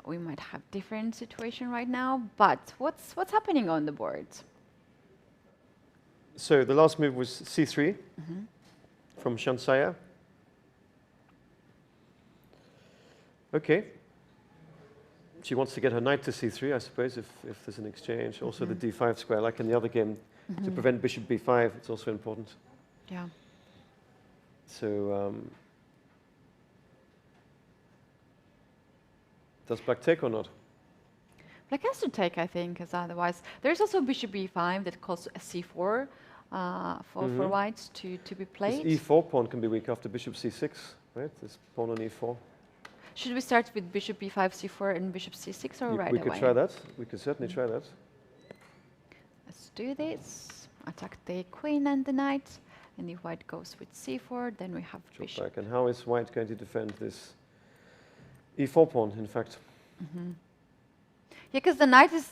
S1: We might have different situation right now. But what's happening on the board?
S2: So the last move was C3 from Shansaya. Okay. She wants to get her knight to C3, I suppose, if there's an exchange. Also the D5 square, like in the other game, to prevent bishop B5, it's also important.
S1: Yeah.
S2: So, does Black take or not?
S1: Black has to take, I think, because otherwise there's also bishop B5 that calls a C4 for whites to be played.
S2: This E4 pawn can be weak after bishop C6, right? This pawn on E4.
S1: Should we start with bishop B5, C4, and bishop C6, or right away?
S2: We could try that. We could certainly try that.
S1: Let's do this. Attack the queen and the knight. And if white goes with C4, then we have bishop.
S2: Back. And how is white going to defend this E4 pawn, in fact?
S1: Yeah, because the knight is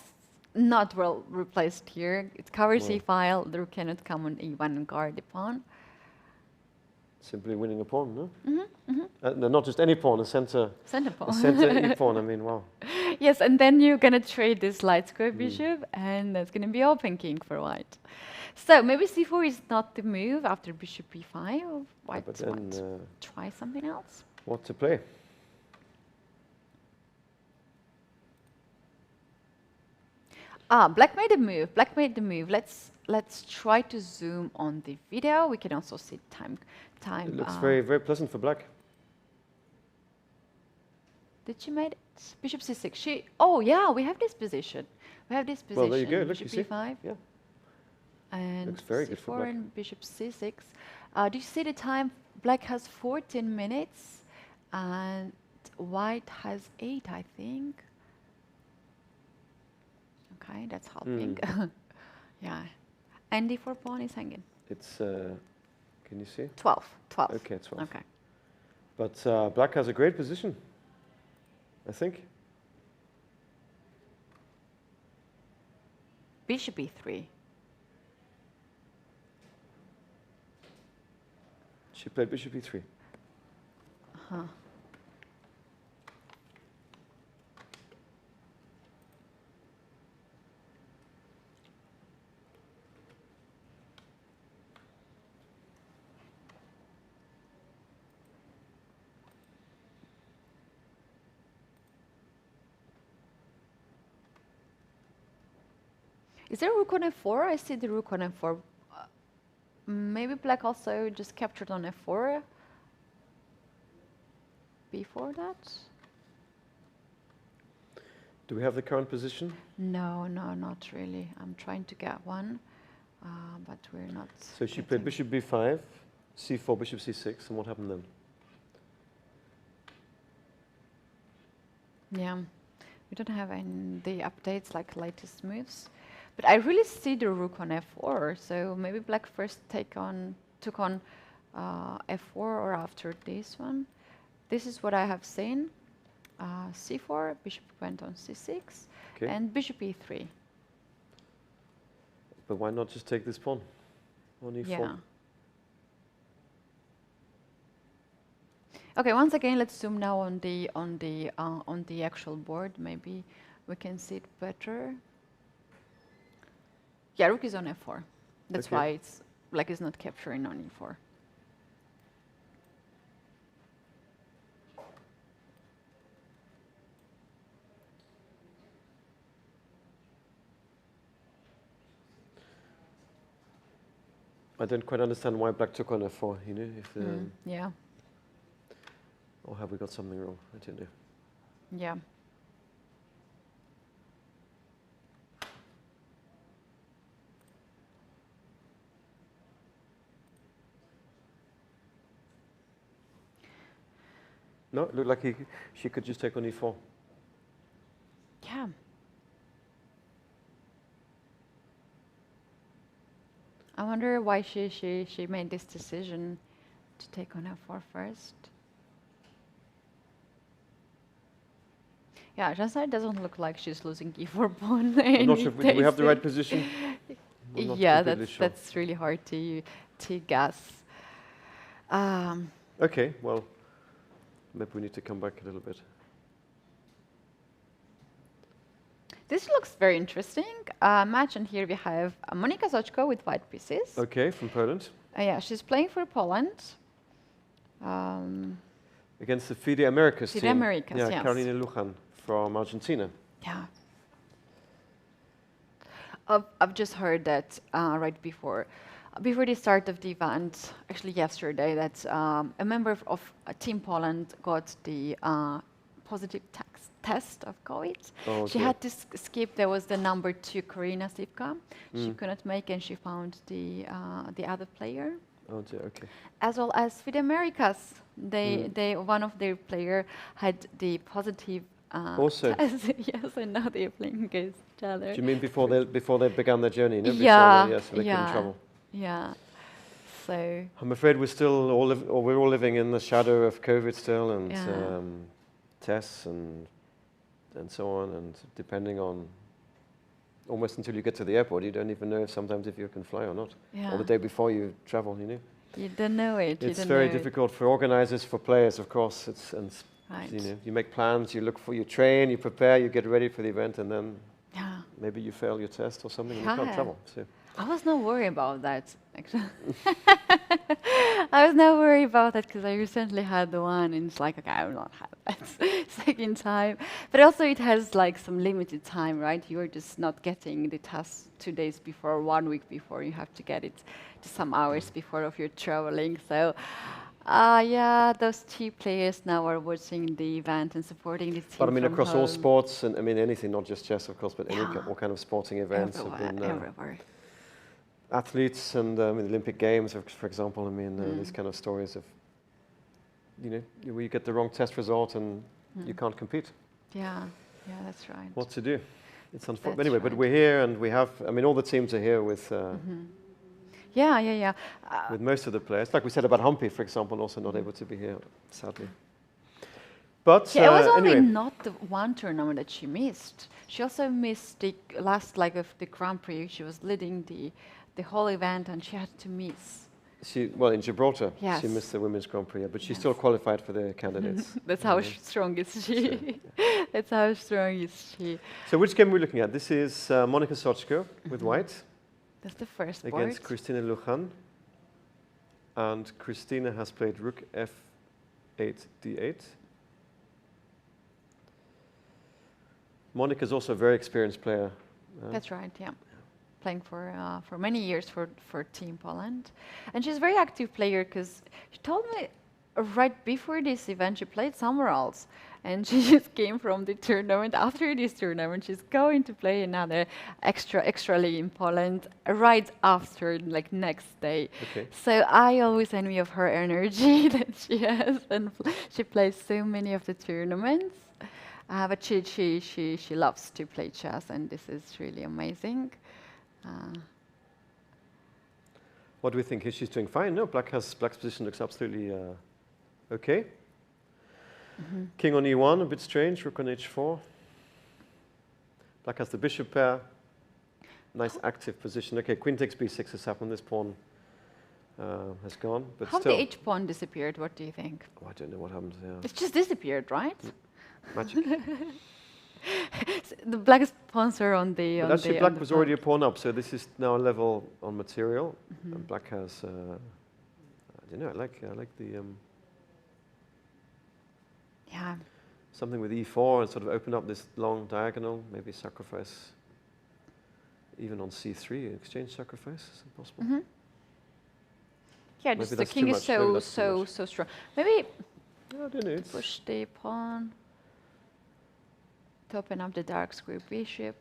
S1: not well replaced here. It covers E-file. The rook cannot come on E1 and guard the pawn.
S2: Simply winning a pawn, no? No, not just any pawn, a center
S1: pawn.
S2: A center E-pawn, I mean, wow.
S1: Yes, and then you're going to trade this light square bishop, and that's going to be open king for white. So maybe C4 is not the move after bishop B5, or white try something else?
S2: What to play?
S1: Black made a move. Black made the move. Let's try to zoom on the video. We can also see time.
S2: It looks very, very pleasant for Black.
S1: Did she made it? Bishop C6. Oh yeah, we have this position.
S2: Well, there you go. Look,
S1: bishop
S2: you
S1: B5.
S2: See? Yeah.
S1: And
S2: looks very
S1: C4
S2: good for Black.
S1: and bishop C6. Do you see the time? Black has 14 minutes, and white has 8, I think. Okay, that's helping. Yeah. And D4 pawn is hanging.
S2: It's, can you see?
S1: 12.
S2: Okay, 12.
S1: Okay.
S2: But Black has a great position, I think.
S1: Bishop E3.
S2: She played bishop E3.
S1: Is there a rook on F4? I see the rook on F4. Maybe Black also just captured on F4 before that?
S2: Do we have the current position?
S1: No, no, not really. I'm trying to get one, but we're not.
S2: So she played bishop b5, c4, bishop c6, and what happened then?
S1: Yeah, we don't have any the updates like latest moves, but I really see the rook on f4. So maybe black first took on f4 or after this one. This is what I have seen. C4, bishop went on c6,
S2: Okay.
S1: and bishop e3.
S2: But why not just take this pawn on e4?
S1: Yeah. Okay. Once again, let's zoom now on the actual board. Maybe we can see it better. Yeah, rook is on f4. That's
S2: Okay.
S1: why it's like it's not capturing on e4.
S2: I don't quite understand why black took on f4, you know, if,
S1: Yeah.
S2: or have we got something wrong? I don't know.
S1: Yeah.
S2: No, it looked like she could just take on e4.
S1: Yeah. I wonder why she made this decision to take on f4 first. Yeah, Jasai doesn't look like she's losing e4 pawn.
S2: I'm not sure. Do we have the right position? I'm not
S1: Yeah,
S2: completely sure.
S1: that's really hard to guess.
S2: Okay, well, maybe we need to come back a little bit.
S1: This looks very interesting. Match, and here we have Monika Zochko with white pieces.
S2: Okay, from Poland.
S1: Yeah, she's playing for Poland.
S2: Against the FIDE Americas
S1: FIDE
S2: team.
S1: Americas,
S2: Yeah,
S1: yes.
S2: Carolina Lujan from Argentina.
S1: Yeah. I've just heard that right before the start of the event, actually yesterday, that a member of Team Poland got the positive test of COVID.
S2: Oh,
S1: She
S2: okay.
S1: had to skip. There was the number 2 Karina Sivka. She couldn't make, and she found the other player.
S2: Oh dear, okay.
S1: As well as FIDE Americas, one of their player had the positive
S2: Also?
S1: test. Yes, and now they're playing against each other.
S2: Do you mean before they began their journey? No?
S1: Yeah,
S2: So they couldn't travel.
S1: Yeah. So
S2: I'm afraid we're still we're all living in the shadow of COVID still, and
S1: Yeah.
S2: Tests and so on, and depending on almost until you get to the airport, you don't even know if you can fly or not.
S1: Yeah.
S2: Or the day before you travel, you know.
S1: you don't know it.
S2: It's very difficult for organizers, for players, of course.
S1: Right.
S2: You know, you make plans, you train, you prepare, you get ready for the event, and then
S1: Yeah.
S2: maybe you fail your test or something, and you can't
S1: Yeah.
S2: travel. So
S1: I was not worried about that, actually. I was not worried about that because I recently had the one, and it's like, okay, I will not have that second time. But also, it has like some limited time, right? You're just not getting the test 2 days before, 1 week before. You have to get it to some hours before of your traveling. So, yeah, those 2 players now are watching the event and supporting the team.
S2: but I mean,
S1: from
S2: across all
S1: home.
S2: sports, and I mean anything, not just chess, of course, but
S1: Yeah.
S2: all kind of sporting events
S1: Everywhere,
S2: have been
S1: everywhere.
S2: athletes, and in the Olympic Games, for example. I mean, these kind of stories of, you know, where you get the wrong test result and you can't compete.
S1: Yeah, yeah, that's right.
S2: What to do? It's unfortunate.
S1: That's
S2: Anyway, but
S1: right.
S2: we're here, and we have. I mean, all the teams are here with
S1: Yeah.
S2: with most of the players. Like we said about Humpy, for example, also not able to be here, sadly. But
S1: Yeah, it was only
S2: anyway,
S1: not the one tournament that she missed. She also missed the last leg of the Grand Prix. She was leading the whole event, and she had to miss.
S2: in Gibraltar,
S1: Yes.
S2: she missed the Women's Grand Prix, but she
S1: Yes.
S2: still qualified for the candidates.
S1: That's how strong is she. That's how strong is she.
S2: So which game are we looking at? This is Monika Sochko with white
S1: That's the first
S2: against
S1: board.
S2: Christina Lujan. And Christina has played rook f8, d8. Monika is also a very experienced player.
S1: That's right, yeah. Playing for many years for Team Poland. And she's a very active player because she told me right before this event she played somewhere else. and she just came from the tournament. After this tournament, she's going to play another extra league in Poland right after, like next day.
S2: Okay.
S1: So I always envy of her energy that she has, and she plays so many of the tournaments. But she loves to play chess, and this is really amazing.
S2: What do we think? Is she's doing fine? No, Black's position looks absolutely okay. King on e1, a bit strange. Rook on h4. Black has the bishop pair. Nice active position. Okay, queen takes b6 has happened. This pawn has gone, but
S1: How
S2: still.
S1: the h pawn disappeared? What do you think?
S2: Oh, I don't know what happened. Yeah.
S1: It's just disappeared, right?
S2: Magic.
S1: The black pawns are on the.
S2: But actually, black was already a pawn up, so this is now a level on material. And black has. I don't know. I like the.
S1: Yeah.
S2: Something with e4 and sort of open up this long diagonal. Maybe sacrifice. Even on c3, exchange sacrifice. Is it possible?
S1: Yeah,
S2: Maybe
S1: just the
S2: that's
S1: king
S2: too
S1: is
S2: much.
S1: so strong. Maybe
S2: I don't know. It's
S1: push the pawn to open up the dark square bishop.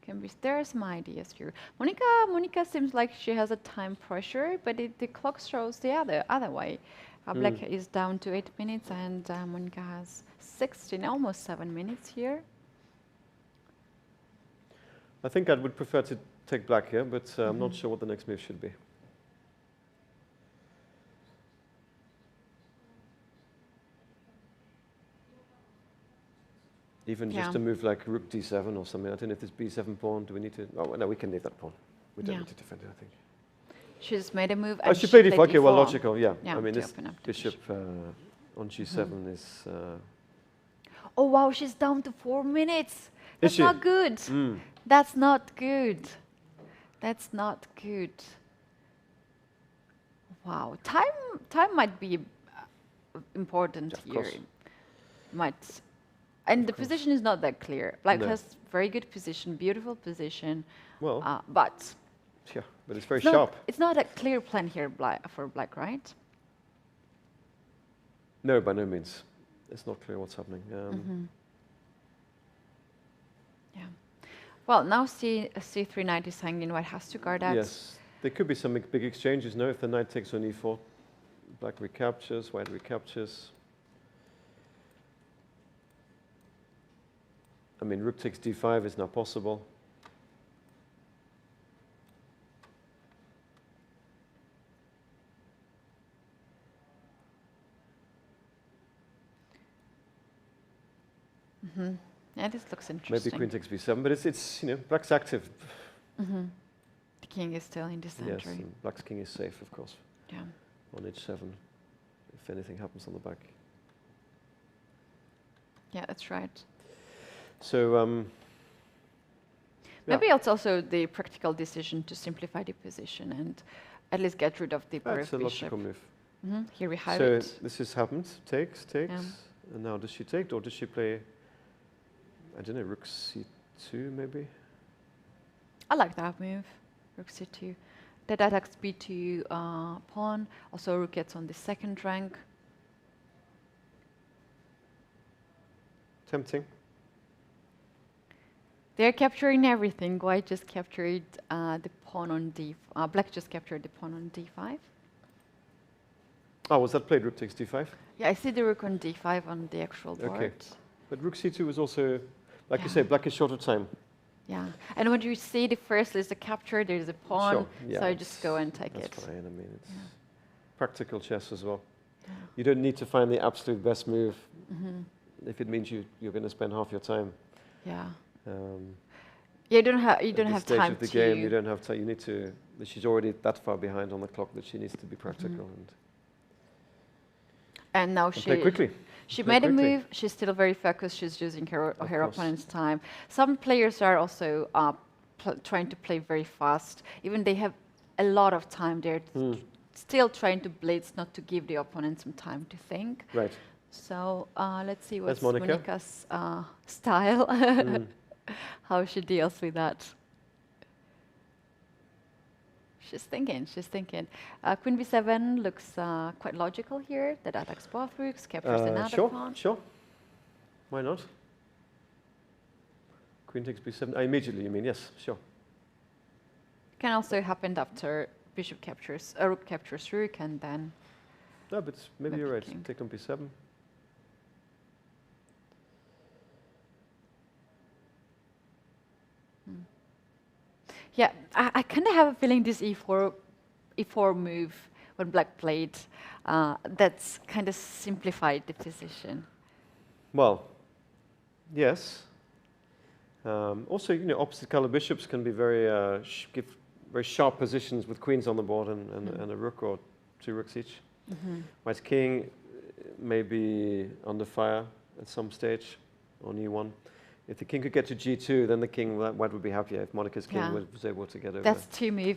S1: Can be. There are some ideas here. Monica seems like she has a time pressure, but the clock shows the other way. Black is down to 8 minutes, and Monica has 16, almost 7 minutes here.
S2: I think I would prefer to take black here, but I'm not sure what the next move should be. Even just a move like rook d7 or something. I don't know if this b7 pawn, do we need to... Oh, no, we can leave that pawn. We don't need to defend it, I think.
S1: She's made a move.
S2: Oh, she played e4. Okay, well, logical, yeah.
S1: Yeah,
S2: I mean,
S1: to
S2: this
S1: open up the
S2: bishop on g7 is...
S1: Oh, wow, she's down to 4 minutes.
S2: Is
S1: That's
S2: she?
S1: not good. That's not good. That's not good. Wow, time might be important
S2: Of
S1: here.
S2: course.
S1: Might, and the position is not that clear. Black
S2: No.
S1: has very good position, beautiful position.
S2: Well,
S1: but
S2: yeah, but it's very sharp.
S1: It's not a clear plan here for black, right?
S2: No, by no means. It's not clear what's happening.
S1: Yeah. Well, now c3 knight is hanging. White has to guard that.
S2: Yes, there could be some big exchanges. No, if the knight takes on e4, black recaptures, white recaptures. I mean, rook takes d5 is now possible.
S1: Yeah, this looks interesting.
S2: Maybe queen takes b7, but it's black's active.
S1: The king is still in the center.
S2: Yes, and black's king is safe, of course.
S1: Yeah.
S2: On h7, if anything happens on the back.
S1: Yeah, that's right.
S2: So
S1: maybe it's also the practical decision to simplify the position and at least get rid of the
S2: that's a
S1: bishop.
S2: logical move.
S1: Here we have
S2: So
S1: it.
S2: this has happened. Takes, and now does she take, or does she play? I don't know, rook c2 maybe.
S1: I like that move, rook c2. That attacks b2 pawn. Also, rook gets on the second rank.
S2: Tempting.
S1: They're capturing everything. White just captured the pawn on black just captured the pawn on d5.
S2: Oh, was that played rook takes d5?
S1: Yeah, I see the rook on d5 on the actual board.
S2: Okay. But rook c2 was also, like you say, black is short of time.
S1: Yeah, and when you see the first is the capture, there's a pawn,
S2: Sure. Yeah,
S1: so just go and take
S2: that's
S1: it.
S2: fine. I mean, it's practical chess as well. You don't need to find the absolute best move if it means you're going to spend half your time.
S1: Yeah. You don't have
S2: stage
S1: time
S2: of the
S1: to.
S2: game, you don't have time. You need to. She's already that far behind on the clock that she needs to be practical
S1: and now
S2: and play quickly.
S1: She
S2: Play
S1: made a
S2: quickly.
S1: move. She's still very focused. She's using her
S2: course.
S1: opponent's time. Some players are also trying to play very fast. Even they have a lot of time. They're still trying to blitz, not to give the opponent some time to think.
S2: Right.
S1: So let's see what's
S2: Monica.
S1: Monica's style, how she deals with that. She's thinking. Queen b7 looks quite logical here. That attacks both rooks, captures another pawn.
S2: Sure. Why not? Queen takes b7. Immediately, you mean? Yes, sure.
S1: Can also happen after bishop captures, rook captures rook, and then.
S2: No, but maybe you're right.
S1: King.
S2: Take on b7.
S1: Yeah, I kind of have a feeling this e4 move when black played, that's kind of simplified the position.
S2: Well, yes. Also, opposite color bishops can be give very sharp positions with queens on the board and a rook or two rooks each. White king may be under fire at some stage on e1. If the king could get to g2, then the king, white would be happier if Monica's king was able to get over.
S1: That's too me.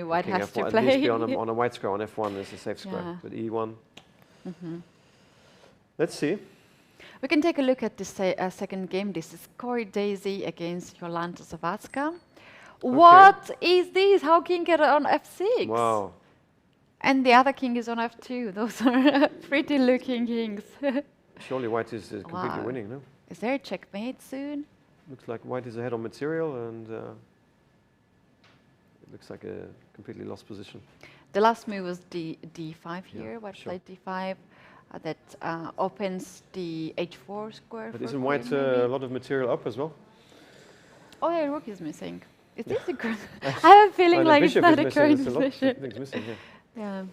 S1: White has to
S2: F1,
S1: play.
S2: at least be on a white square. On f1 is a safe square. But e1. Let's see.
S1: We can take a look at this second game. This is Corey Daisy against Jolanta Zawadzka. Okay. What is this? How king get on f6?
S2: Wow.
S1: And the other king is on f2. Those are pretty looking kings.
S2: Surely white is completely winning, no?
S1: Is there a checkmate soon?
S2: Looks like white is ahead on material, and it looks like a completely lost position.
S1: The last move was d5 here. White played d5. That opens the h4 square.
S2: But isn't white a lot of material up as well?
S1: Oh, yeah, rook is missing. Is this a current? I have a feeling like it's not a current position.
S2: Everything's missing here.
S1: Yeah.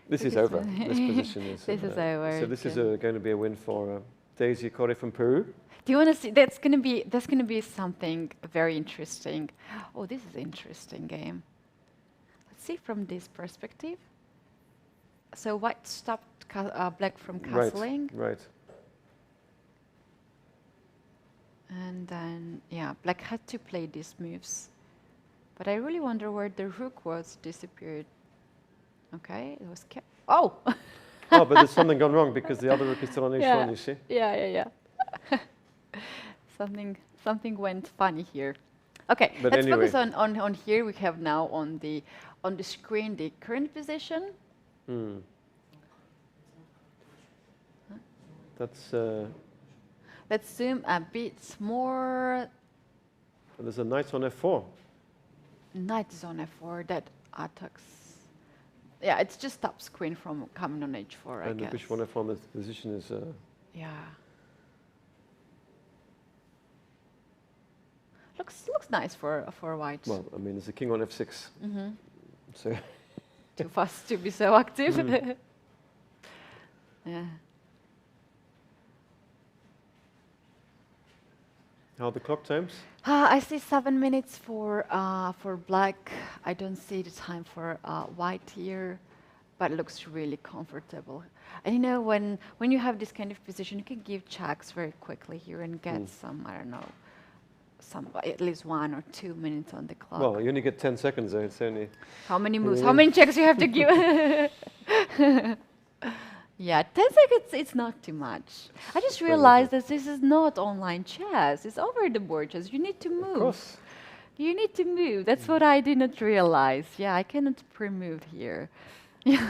S2: This is over. This position is.
S1: This is over.
S2: So this is going to be a win for Daisy Corey from Peru.
S1: Do you want to see? That's going to be something very interesting. Oh, this is an interesting game. Let's see from this perspective. So white stopped black from castling.
S2: Right.
S1: And then, yeah, black had to play these moves. But I really wonder where the rook was disappeared. Okay, it was kept. Oh!
S2: Oh, but there's something gone wrong because the other rook is still on h1, you see?
S1: Yeah. Something went funny here. Okay,
S2: but
S1: let's
S2: anyway.
S1: focus on here. We have now on the screen the current position.
S2: That's.
S1: Let's zoom a bit more.
S2: There's a knight on f4.
S1: Knight is on f4. That attacks. Yeah, it just stops queen from coming on h4. I guess.
S2: And the bishop on f1. The position is.
S1: Yeah. Looks nice for white.
S2: Well, I mean, there's a king on f6. So.
S1: Too fast to be so active. Yeah.
S2: How are the clock times?
S1: I see 7 minutes for black. I don't see the time for white here, but it looks really comfortable. And when you have this kind of position, you can give checks very quickly here and get some, I don't know, at least 1 or 2 minutes on the clock.
S2: Well, you only get 10 seconds there. It's only.
S1: How many moves? How many checks you have to give? Yeah, 10 seconds, it's not too much. I just realized that this is not online chess. It's over the board chess. You need to move. Of
S2: course.
S1: You need to move. That's what I did not realize. Yeah, I cannot pre-move here. Yeah.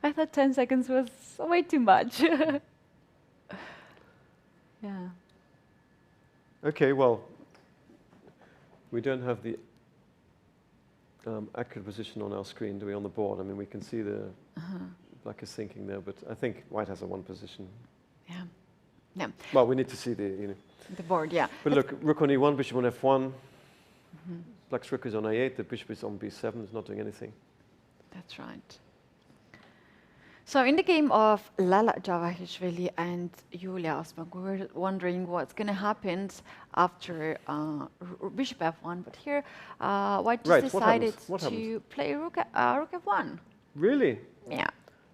S1: I thought 10 seconds was way too much. Yeah.
S2: Okay, well, we don't have the accurate position on our screen, do we, on the board? I mean, we can see the black is thinking there, but I think white has a one position.
S1: Yeah.
S2: Well, we need to see the
S1: board, yeah.
S2: But look, rook on e1, bishop on f1. Black's rook is on a8, the bishop is on b7, it's not doing anything.
S1: That's right. So in the game of Lala Tsatsalashvili and Julia Osman, we were wondering what's going to happen after bishop f1, but here white just decided to play rook f1.
S2: Really?
S1: Yeah.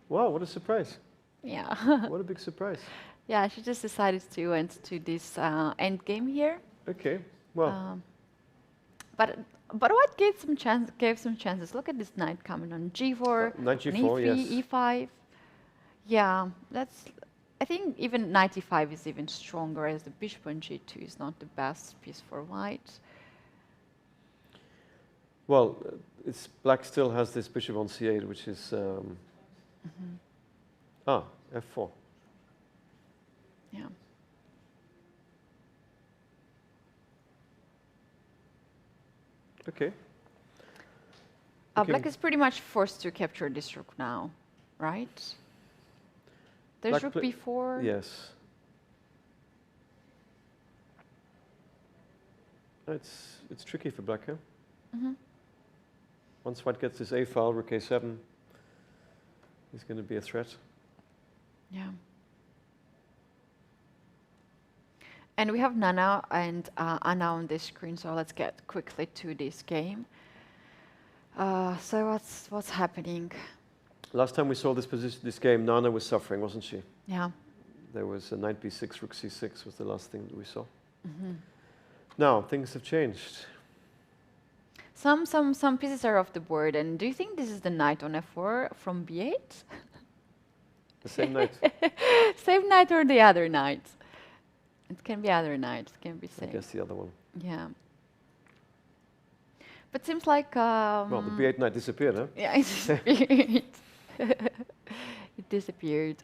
S2: Wow, what a surprise.
S1: Yeah.
S2: What a big surprise.
S1: Yeah, she just decided to went to this end game here.
S2: Okay, well.
S1: But white gave some chances. Look at this knight coming on g4,
S2: knight g4,
S1: e3,
S2: yes.
S1: e5. Yeah, I think even knight e5 is even stronger, as the bishop on g2 is not the best piece for white.
S2: Well, black still has this bishop on c8, which is f4.
S1: Yeah.
S2: Okay.
S1: Black is pretty much forced to capture this rook now, right? There's
S2: Black
S1: rook b4.
S2: Yes. It's tricky for black, huh?
S1: Mm-hmm.
S2: Once white gets this a file, rook a7 is going to be a threat.
S1: Yeah. And we have Nana and Anna on this screen, so let's get quickly to this game. So what's happening?
S2: Last time we saw this game, Nana was suffering, wasn't she?
S1: Yeah.
S2: There was a knight b6, rook c6 was the last thing that we saw.
S1: Mm-hmm.
S2: Now, things have changed.
S1: Some pieces are off the board, and do you think this is the knight on f4 from b8?
S2: The same knight.
S1: Same knight or the other knight? It can be other knight, it can be same.
S2: I guess the other one.
S1: Yeah. But seems like...
S2: Well, the b8 knight disappeared, huh?
S1: Yeah, it disappeared. It disappeared.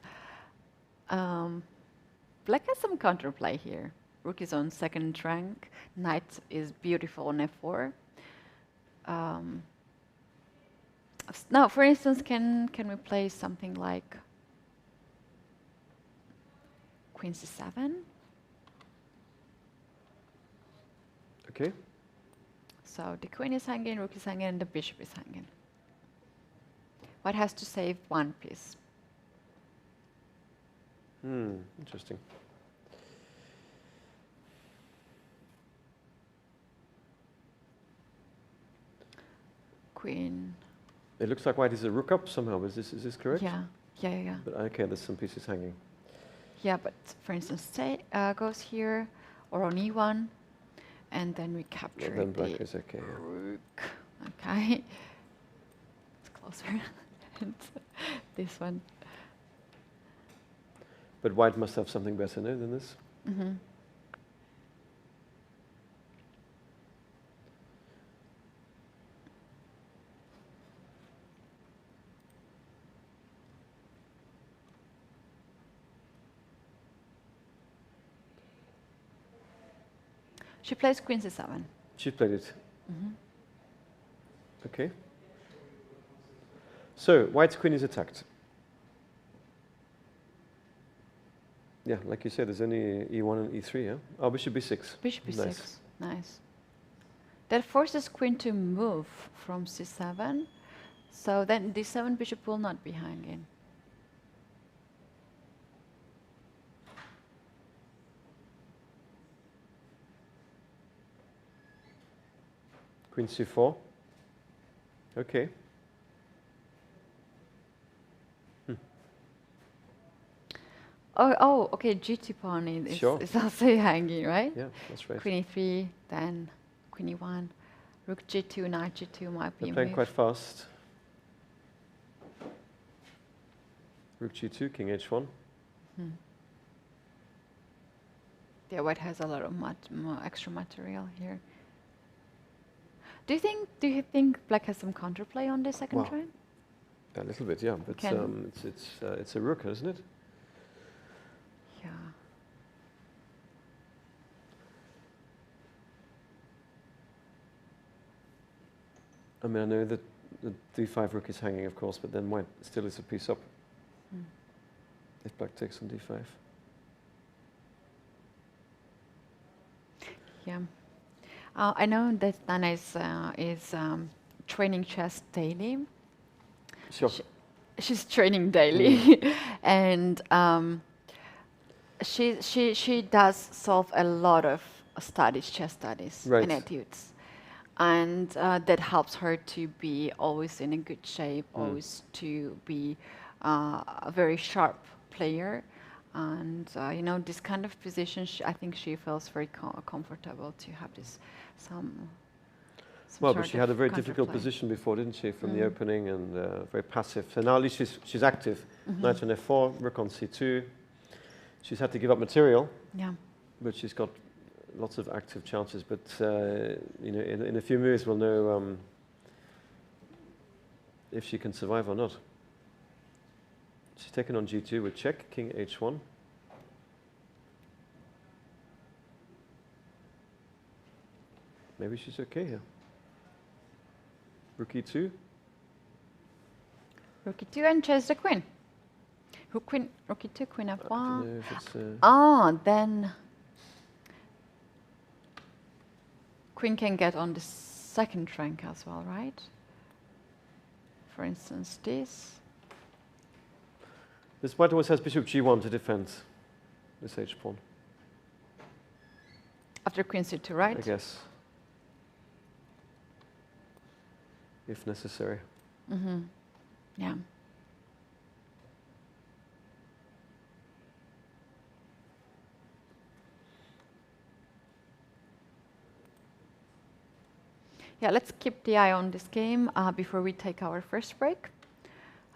S1: Black has some counterplay here. Rook is on second rank. Knight is beautiful on f4. Now, for instance, can we play something like Queen c7?
S2: Okay.
S1: So the queen is hanging, rook is hanging, and the bishop is hanging. White has to save one piece.
S2: Interesting.
S1: Queen.
S2: It looks like white is a rook up somehow. Is this correct?
S1: Yeah.
S2: But okay, there's some pieces hanging.
S1: Yeah, but for instance, say goes here, or on e1, and then we capture
S2: Then black
S1: the
S2: is okay. Yeah.
S1: rook. Okay. It's closer. And this one.
S2: But white must have something better, no, than this?
S1: Mm-hmm. She plays queen c7.
S2: She played it.
S1: Mm-hmm.
S2: Okay. So, white's queen is attacked. Yeah, like you said, there's only e1 and e3, yeah? Oh, bishop b6.
S1: Bishop b6.
S2: Nice.
S1: Nice. That forces queen to move from c7. So then d7 bishop will not be hanging.
S2: Queen c4. Okay.
S1: Oh, okay, g2 pawn is also hanging, right?
S2: Yeah, that's right.
S1: Queen e3, then queen e1, rook g2, knight g2 might be
S2: They're
S1: a
S2: playing
S1: move.
S2: quite fast. Rook g2, king h1.
S1: Hmm. Yeah, white has a lot of extra material here. Do you think black has some counterplay on the second try?
S2: A little bit, yeah. But it's a rook, isn't it?
S1: Yeah.
S2: I mean, I know that the d5 rook is hanging, of course, but then white still is a piece up. If black takes on d5.
S1: Yeah. I know that Nana is training chess daily.
S2: Sure.
S1: She's training daily, and she does solve a lot of chess studies, and etudes, and that helps her to be always in a good shape, always to be a very sharp player. And this kind of position, I think she feels very comfortable to have this some
S2: well, but she had a very difficult position before, didn't she, from the opening, and very passive. So now at least she's active. Knight on f4, rook on c2. She's had to give up material, but she's got lots of active chances. But in a few moves we'll know if she can survive or not. She's taken on g2 with check, king h1. Maybe she's okay here. Rook e2.
S1: Rook e2 and chase the queen. Rook e2, queen
S2: I
S1: f1.
S2: don't know if it's,
S1: Then queen can get on the second rank as well, right? For instance, this.
S2: This white always has bishop g1 to defend this h-pawn,
S1: After queen c2, right?
S2: I guess. If necessary.
S1: Mm-hmm. Yeah. Yeah, let's keep the eye on this game before we take our first break.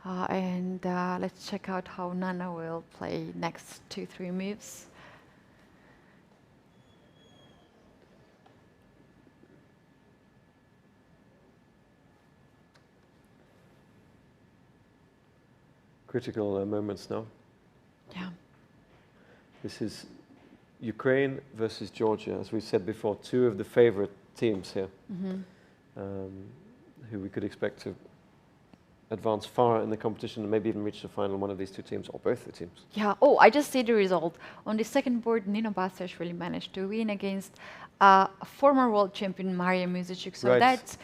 S1: And let's check out how Nana will play next 2-3 moves.
S2: Critical moments now.
S1: Yeah.
S2: This is Ukraine versus Georgia, as we said before, two of the favorite teams here, who we could expect to advance far in the competition and maybe even reach the final, one of these two teams, or both the teams.
S1: Yeah. Oh, I just see the result. On the second board, Nino Tsatsalashvili managed to win against a former world champion, Maria Muzicic. So that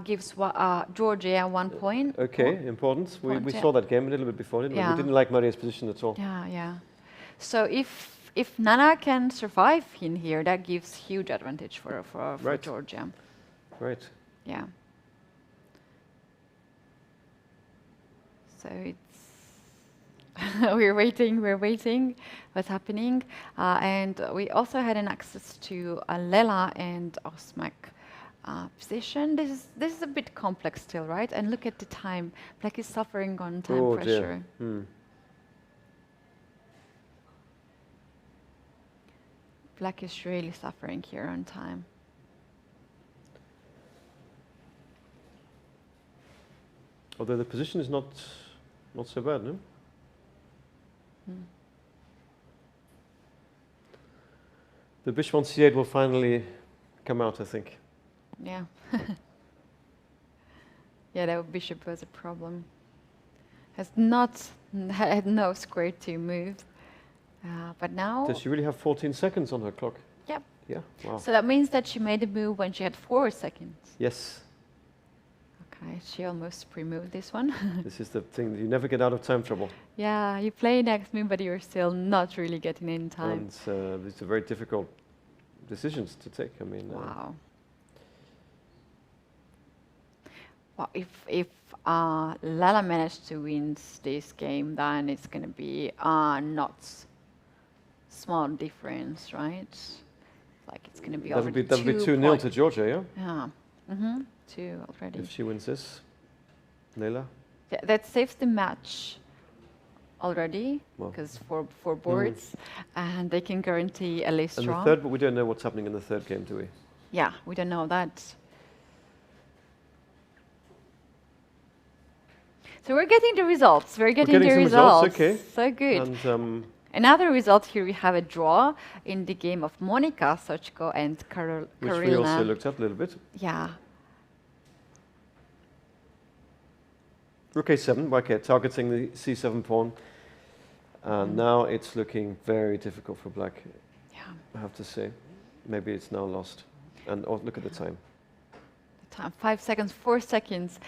S1: gives Georgia 1 point.
S2: Okay, important. We saw that game a little bit before, didn't we? We didn't like Maria's position at all.
S1: Yeah, yeah. So if Nana can survive in here, that gives huge advantage for Georgia.
S2: Right.
S1: Yeah. So it's we're waiting. What's happening? And we also had an access to Lela and Osmak position. This is a bit complex still, right? And look at the time. Black is suffering on time pressure. Black is really suffering here on time.
S2: Although the position is not so bad, no? The bishop on c8 will finally come out, I think.
S1: Yeah. Yeah, that bishop was a problem. Had no square to move. But now...
S2: Does she really have 14 seconds on her clock?
S1: Yep.
S2: Yeah, wow.
S1: So that means that she made a move when she had 4 seconds.
S2: Yes.
S1: Okay, she almost pre-moved this one.
S2: This is the thing, you never get out of time trouble.
S1: Yeah, you play next move, but you're still not really getting in time.
S2: And these are very difficult decisions to take, I mean...
S1: Wow. Well, if Lala managed to win this game, then it's going to be not small difference, right? Like it's going to be
S2: that'll be 2-0 to Georgia, yeah?
S1: Yeah. 2 already.
S2: If she wins this, Leila?
S1: Yeah, that saves the match already, because four boards, and they can guarantee at least draw.
S2: And the third, but we don't know what's happening in the third game, do we?
S1: Yeah, we don't know that. So we're getting the results. We're getting the results.
S2: Okay.
S1: So good.
S2: And
S1: another result here, we have a draw in the game of Monika Sochko and Karolina.
S2: Which we also looked at a little bit.
S1: Yeah.
S2: Rook a7, okay, targeting the c7 pawn. And now it's looking very difficult for black, I have to say. Maybe it's now lost. And look at the time.
S1: The time, 5 seconds, 4 seconds.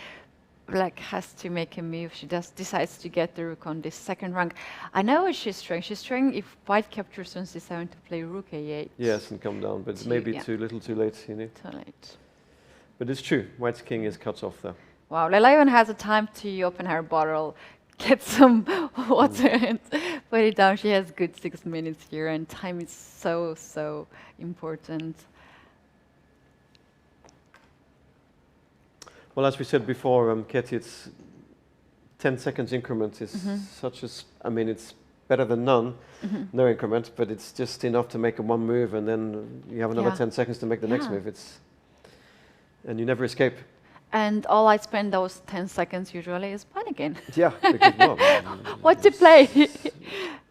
S1: Black has to make a move. She just decides to get the rook on this second rank. I know what she's trying. She's trying, if white captures on c7, to play rook a8.
S2: Yes, and come down, but maybe too little, too late, you know.
S1: Too late.
S2: But it's true, white's king is cut off there.
S1: Wow, Leila even has a time to open her bottle, get some water and put it down. She has good 6 minutes here, and time is so important.
S2: Well, as we said before, Keti, it's 10 seconds increment is such as, I mean, it's better than none, no increment, but it's just enough to make a one move, and then you have another 10 seconds to make the next move. And you never escape.
S1: And all I spend those 10 seconds usually is panicking.
S2: Yeah, because,
S1: what to play?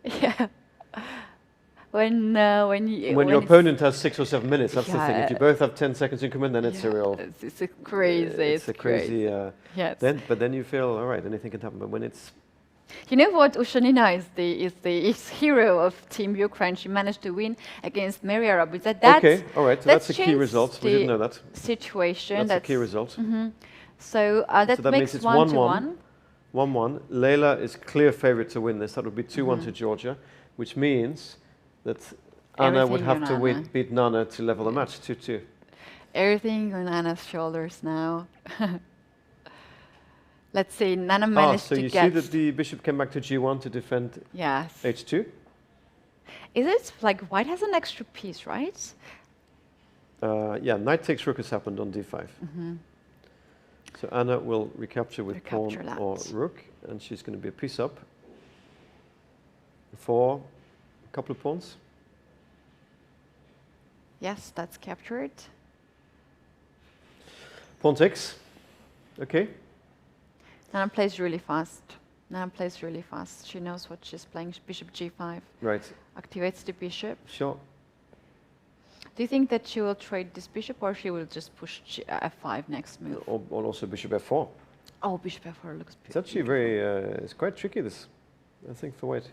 S1: Yeah. when
S2: When your
S1: it's-
S2: opponent has 6 or 7 minutes, that's the thing. If you
S1: Yeah.
S2: both have 10 seconds increment, then it's a real...
S1: It's a crazy.
S2: It's a crazy...
S1: Yes.
S2: But then you feel, all right, anything can happen. But when it's...
S1: You know what? Ushanina is the hero of Team Ukraine. She managed to win against Mary Arab. That's
S2: Okay, all right, so that's a key
S1: changed
S2: result. We didn't know that.
S1: Situation.
S2: That's a key result.
S1: So that
S2: that makes
S1: makes
S2: it
S1: 1-1.
S2: 1-1. Leila is clear favorite to win this. That would be 2-1 to Georgia, which means that Anna would
S1: Everything
S2: have
S1: on
S2: to
S1: Anna.
S2: beat Nana to level the match, 2-2.
S1: Everything on Anna's shoulders now. Let's see. Nana managed
S2: so
S1: to
S2: you
S1: get.
S2: see that the bishop came back to G1 to defend
S1: Yes.
S2: H2?
S1: Is it like white has an extra piece, right?
S2: Yeah, knight takes rook has happened on D5. So Anna will recapture with
S1: Recapture
S2: pawn
S1: that.
S2: or rook, and she's going to be a piece up for a couple of pawns.
S1: Yes, that's captured.
S2: Pawn takes. Okay.
S1: Nana plays really fast. Nana plays really fast. She knows what she's playing. Bishop G5
S2: Right.
S1: activates the bishop.
S2: Sure.
S1: Do you think that she will trade this bishop, or she will just push F5 next move?
S2: Or also bishop F4.
S1: Oh, bishop F4 looks
S2: It's actually very, it's quite tricky, this, I think, for white.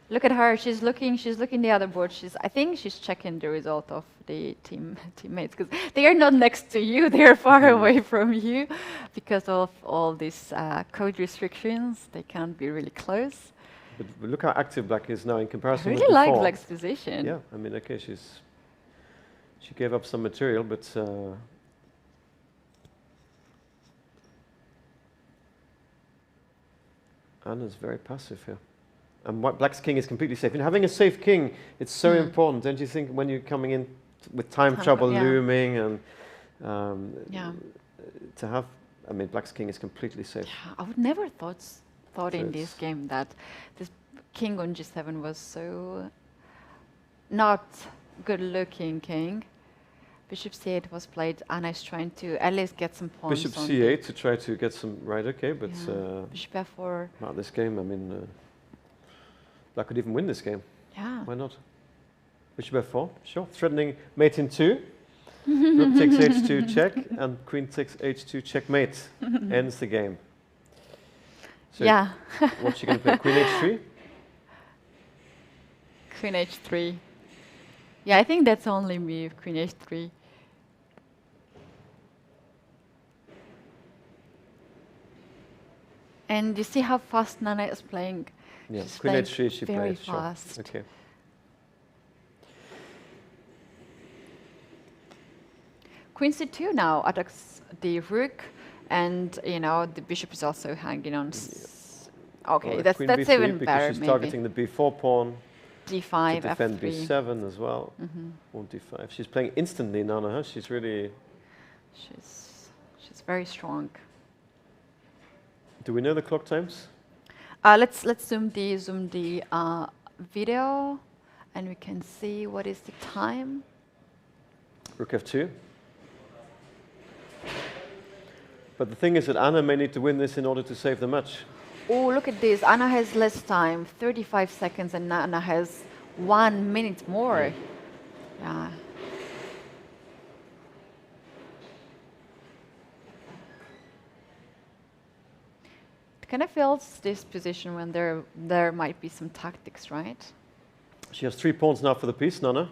S1: Look at her. She's looking the other board. I think she's checking the result of the teammates, because they are not next to you. They are far away from you because of all these code restrictions. They can't be really close.
S2: But look how active black is now in
S1: I
S2: comparison
S1: really
S2: with
S1: like
S2: before.
S1: black's position.
S2: Yeah, I mean, okay, she gave up some material, but Anna's very passive here. And black's king is completely safe. And having a safe king, it's so important, don't you think, when you're coming in with time trouble looming and to have, I mean, black's king is completely safe.
S1: Yeah, I would never thought
S2: So
S1: in this game that this king on G7 was so not good-looking king. Bishop C8 was played. Anna is trying to at least get some pawns.
S2: Bishop
S1: on
S2: C8 to try to get some, right, okay, but
S1: Bishop F4.
S2: about this game, I mean, black could even win this game.
S1: Yeah.
S2: Why not? Bishop F4, sure. Threatening mate in 2. Rook takes H2 check, and queen takes H2 checkmate. Ends the game. So
S1: Yeah.
S2: what's she going to play? Queen H3?
S1: Queen H3. Yeah, I think that's only move, Queen H3. And you see how fast Nana is playing.
S2: Yeah,
S1: She's
S2: Queen
S1: playing
S2: H3 she
S1: very
S2: plays, sure.
S1: fast.
S2: Okay.
S1: Queen C2 now attacks the rook, and you know the bishop is also hanging on. Okay,
S2: Or
S1: that's
S2: Queen B3
S1: even
S2: because
S1: better.
S2: she's
S1: Maybe
S2: targeting the B4 pawn
S1: D5,
S2: to defend
S1: F3.
S2: B7 as well. Pawn D5. She's playing instantly, Nana, huh? She's really...
S1: She's very strong.
S2: Do we know the clock times?
S1: Let's zoom the video, and we can see what is the time.
S2: Rook F2. But the thing is that Anna may need to win this in order to save the match.
S1: Oh, look at this. Anna has less time, 35 seconds, and Anna has 1 minute more. Yeah. It kind of feels this position when there might be some tactics, right?
S2: She has 3 pawns now for the piece, Nana.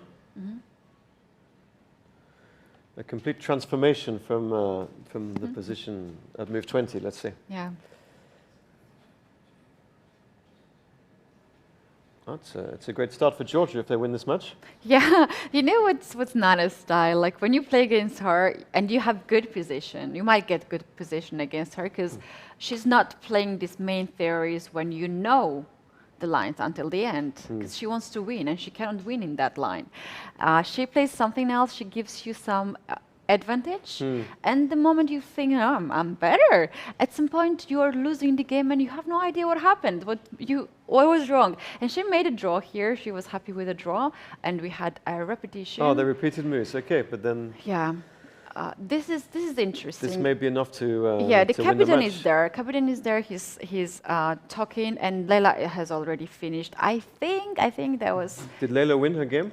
S2: A complete transformation from the position at move 20, let's say.
S1: Yeah.
S2: It's a great start for Georgia if they win this match.
S1: Yeah, you know what's Nana's style? Like when you play against her and you have good position, you might get good position against her because she's not playing these main theories when you know the lines until the end, because she wants to win and she cannot win in that line. She plays something else. She gives you some advantage, and the moment you think, oh, I'm better, at some point you are losing the game and you have no idea what happened, what was wrong. And she made a draw here. She was happy with a draw, and we had a repetition.
S2: Oh, the repeated moves. Okay, but then...
S1: Yeah. this is interesting.
S2: This may be enough to
S1: yeah, the
S2: to win the
S1: captain
S2: match.
S1: is there. Captain is there. He's talking, and Leila has already finished. I think there was.
S2: Did Leila win her game?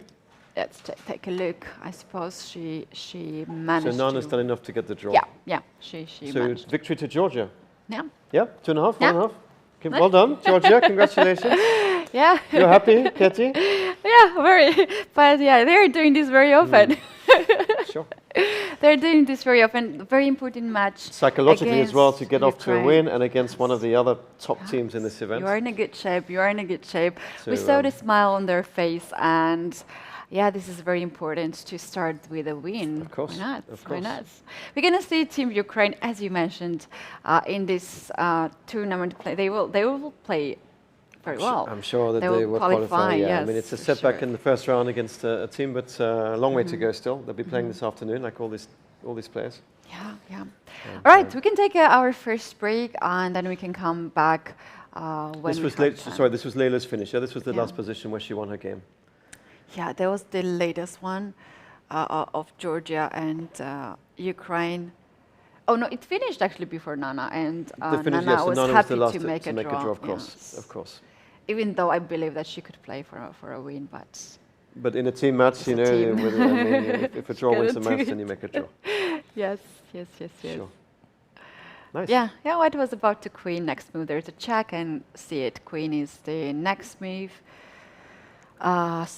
S1: Let's take a look. I suppose she managed.
S2: So Nana's
S1: to.
S2: done enough to get the draw.
S1: Yeah. She
S2: So
S1: managed.
S2: victory to Georgia.
S1: Yeah.
S2: Yeah, 2.5,
S1: Yeah.
S2: 1.5. Okay, well done, Georgia. Congratulations.
S1: Yeah.
S2: You're happy, Keti?
S1: Yeah, very. But yeah, they're doing this very often.
S2: Sure.
S1: They're doing this very often. Very important match.
S2: Psychologically as well, to
S1: against
S2: get off to a
S1: Ukraine.
S2: win and against one of the other top teams in this event.
S1: You are in a good shape. You are in a good shape.
S2: So,
S1: We saw the smile on their face, and yeah, this is very important to start with a win.
S2: Of course,
S1: Why not?
S2: of
S1: Why
S2: course.
S1: not? We're gonna see Team Ukraine, as you mentioned, in this tournament. They will play very well.
S2: I'm sure that
S1: They
S2: they
S1: will
S2: will
S1: qualify,
S2: qualify. Yeah, I
S1: yes,
S2: mean it's a
S1: for
S2: setback
S1: sure.
S2: in the first round against a team, but a long way to go still. They'll be playing this afternoon, like all these players.
S1: Yeah.
S2: And,
S1: All right, we can take our first break, and then we can come back when
S2: this
S1: we
S2: was
S1: have time.
S2: sorry, this was Leila's finish. Yeah, this was the
S1: Yeah.
S2: last position where she won her game.
S1: Yeah, that was the latest one of Georgia and Ukraine. Oh no, it finished actually before Nana, and
S2: The finish,
S1: Nana
S2: yes,
S1: was
S2: Nana was
S1: happy
S2: the last
S1: to make a draw.
S2: of course,
S1: yes.
S2: of course.
S1: Even though I believe that she could play for a win, but
S2: But in a team match, you
S1: It's a
S2: know,
S1: team.
S2: I mean, if a draw wins the
S1: Gotta do
S2: match, then
S1: it.
S2: you make a draw.
S1: yes.
S2: Sure. Nice.
S1: Yeah, White was about to queen next move. There's a check and see it. Queen is the next move.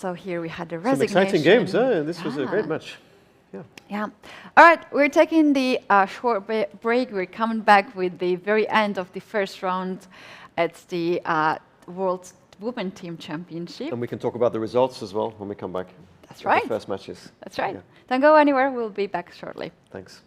S1: So here we had the
S2: Some
S1: resignation.
S2: exciting games, eh? This was a great
S1: Yeah.
S2: match. Yeah.
S1: Yeah. All right, we're taking the short break. We're coming back with the very end of the first round. It's the World Women Team Championship.
S2: And we can talk about the results as well when we come back.
S1: That's
S2: of
S1: right.
S2: The first matches.
S1: That's right.
S2: Yeah.
S1: Don't go anywhere. We'll be back shortly.
S2: Thanks.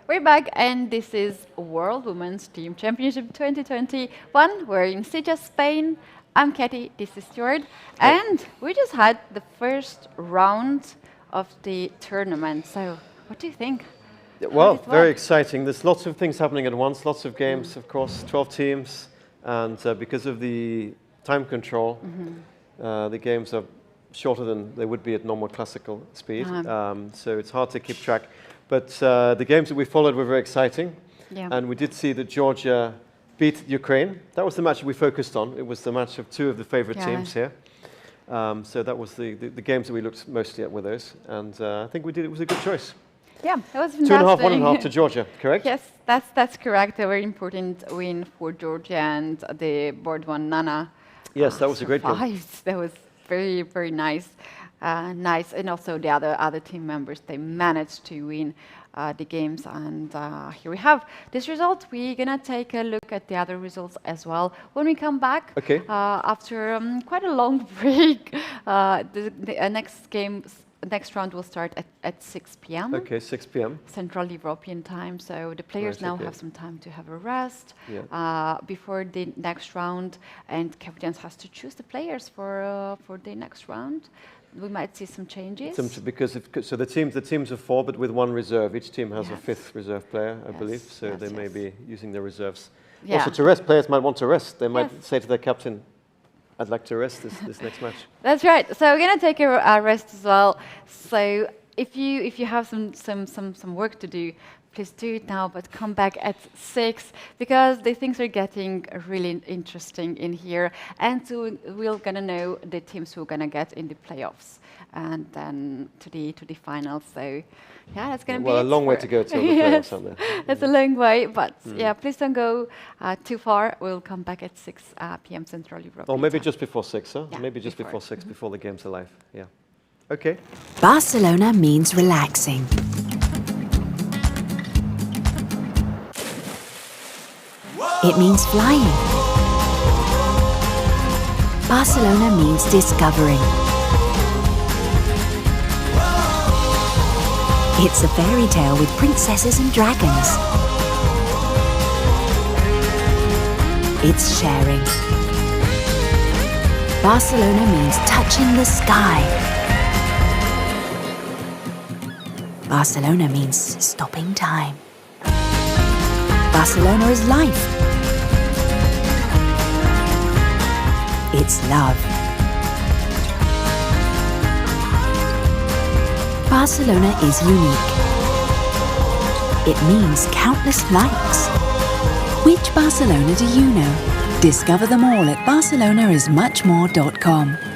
S1: We're back, and this is World Women's Team Championship 2021. We're in Sitges, Spain. I'm Keti, this is Stuart, and we just had the first round of the tournament. So, what do you think?
S2: Well, very exciting. There's lots of things happening at once, lots of games, of course, 12 teams, and because of the time control, the games are shorter than they would be at normal classical speed, so it's hard to keep track. But the games that we followed were very exciting, and we did see that Georgia beat Ukraine. That was the match we focused on. It was the match of two of the favorite teams here. So that was the games that we looked mostly at with those, and I think we did. It was a good choice.
S1: Yeah, it was fantastic.
S2: 2.5, 1.5 to Georgia, correct?
S1: Yes, that's correct. A very important win for Georgia, and the board one, Nana.
S2: Yes, that was a great game.
S1: That was very, very nice. Nice, and also the other team members, they managed to win the games, and here we have this result. We're gonna take a look at the other results as well when we come back.
S2: Okay.
S1: After quite a long break, the next round will start at 6 p.m.
S2: Okay, 6 p.m.
S1: Central European time, so the players now have some time to have a rest before the next round, and captains has to choose the players for the next round. We might see some changes. So the teams are 4, but with 1 reserve. Each team has a 5th reserve player, I believe. So they may be using their reserves. Also to rest. Players might want to rest. They might say to their captain, "I'd like to rest this next match." That's right. So we're gonna take a rest as well. So if you have some work to do, please do it now, but come back at 6, because the things are getting really interesting in here, and so we're gonna know the teams who are gonna get in the playoffs, and then to the finals. So yeah, that's gonna be
S2: a long way to go till the playoffs, aren't there?
S1: It's a long way, but please don't go too far. We'll come back at 6 p.m. Central Europe.
S2: Or maybe just before 6, huh? Yeah, maybe just before 6, before the games are live. Yeah. Okay.
S3: Barcelona means relaxing. It means flying. Barcelona means discovering. It's a fairy tale with princesses and dragons. it's sharing. Barcelona means touching the sky. Barcelona means stopping time. Barcelona is life. It's love. Barcelona is unique. It means countless likes. Which Barcelona do you know? Discover them all at barcelonaismuchmore.com.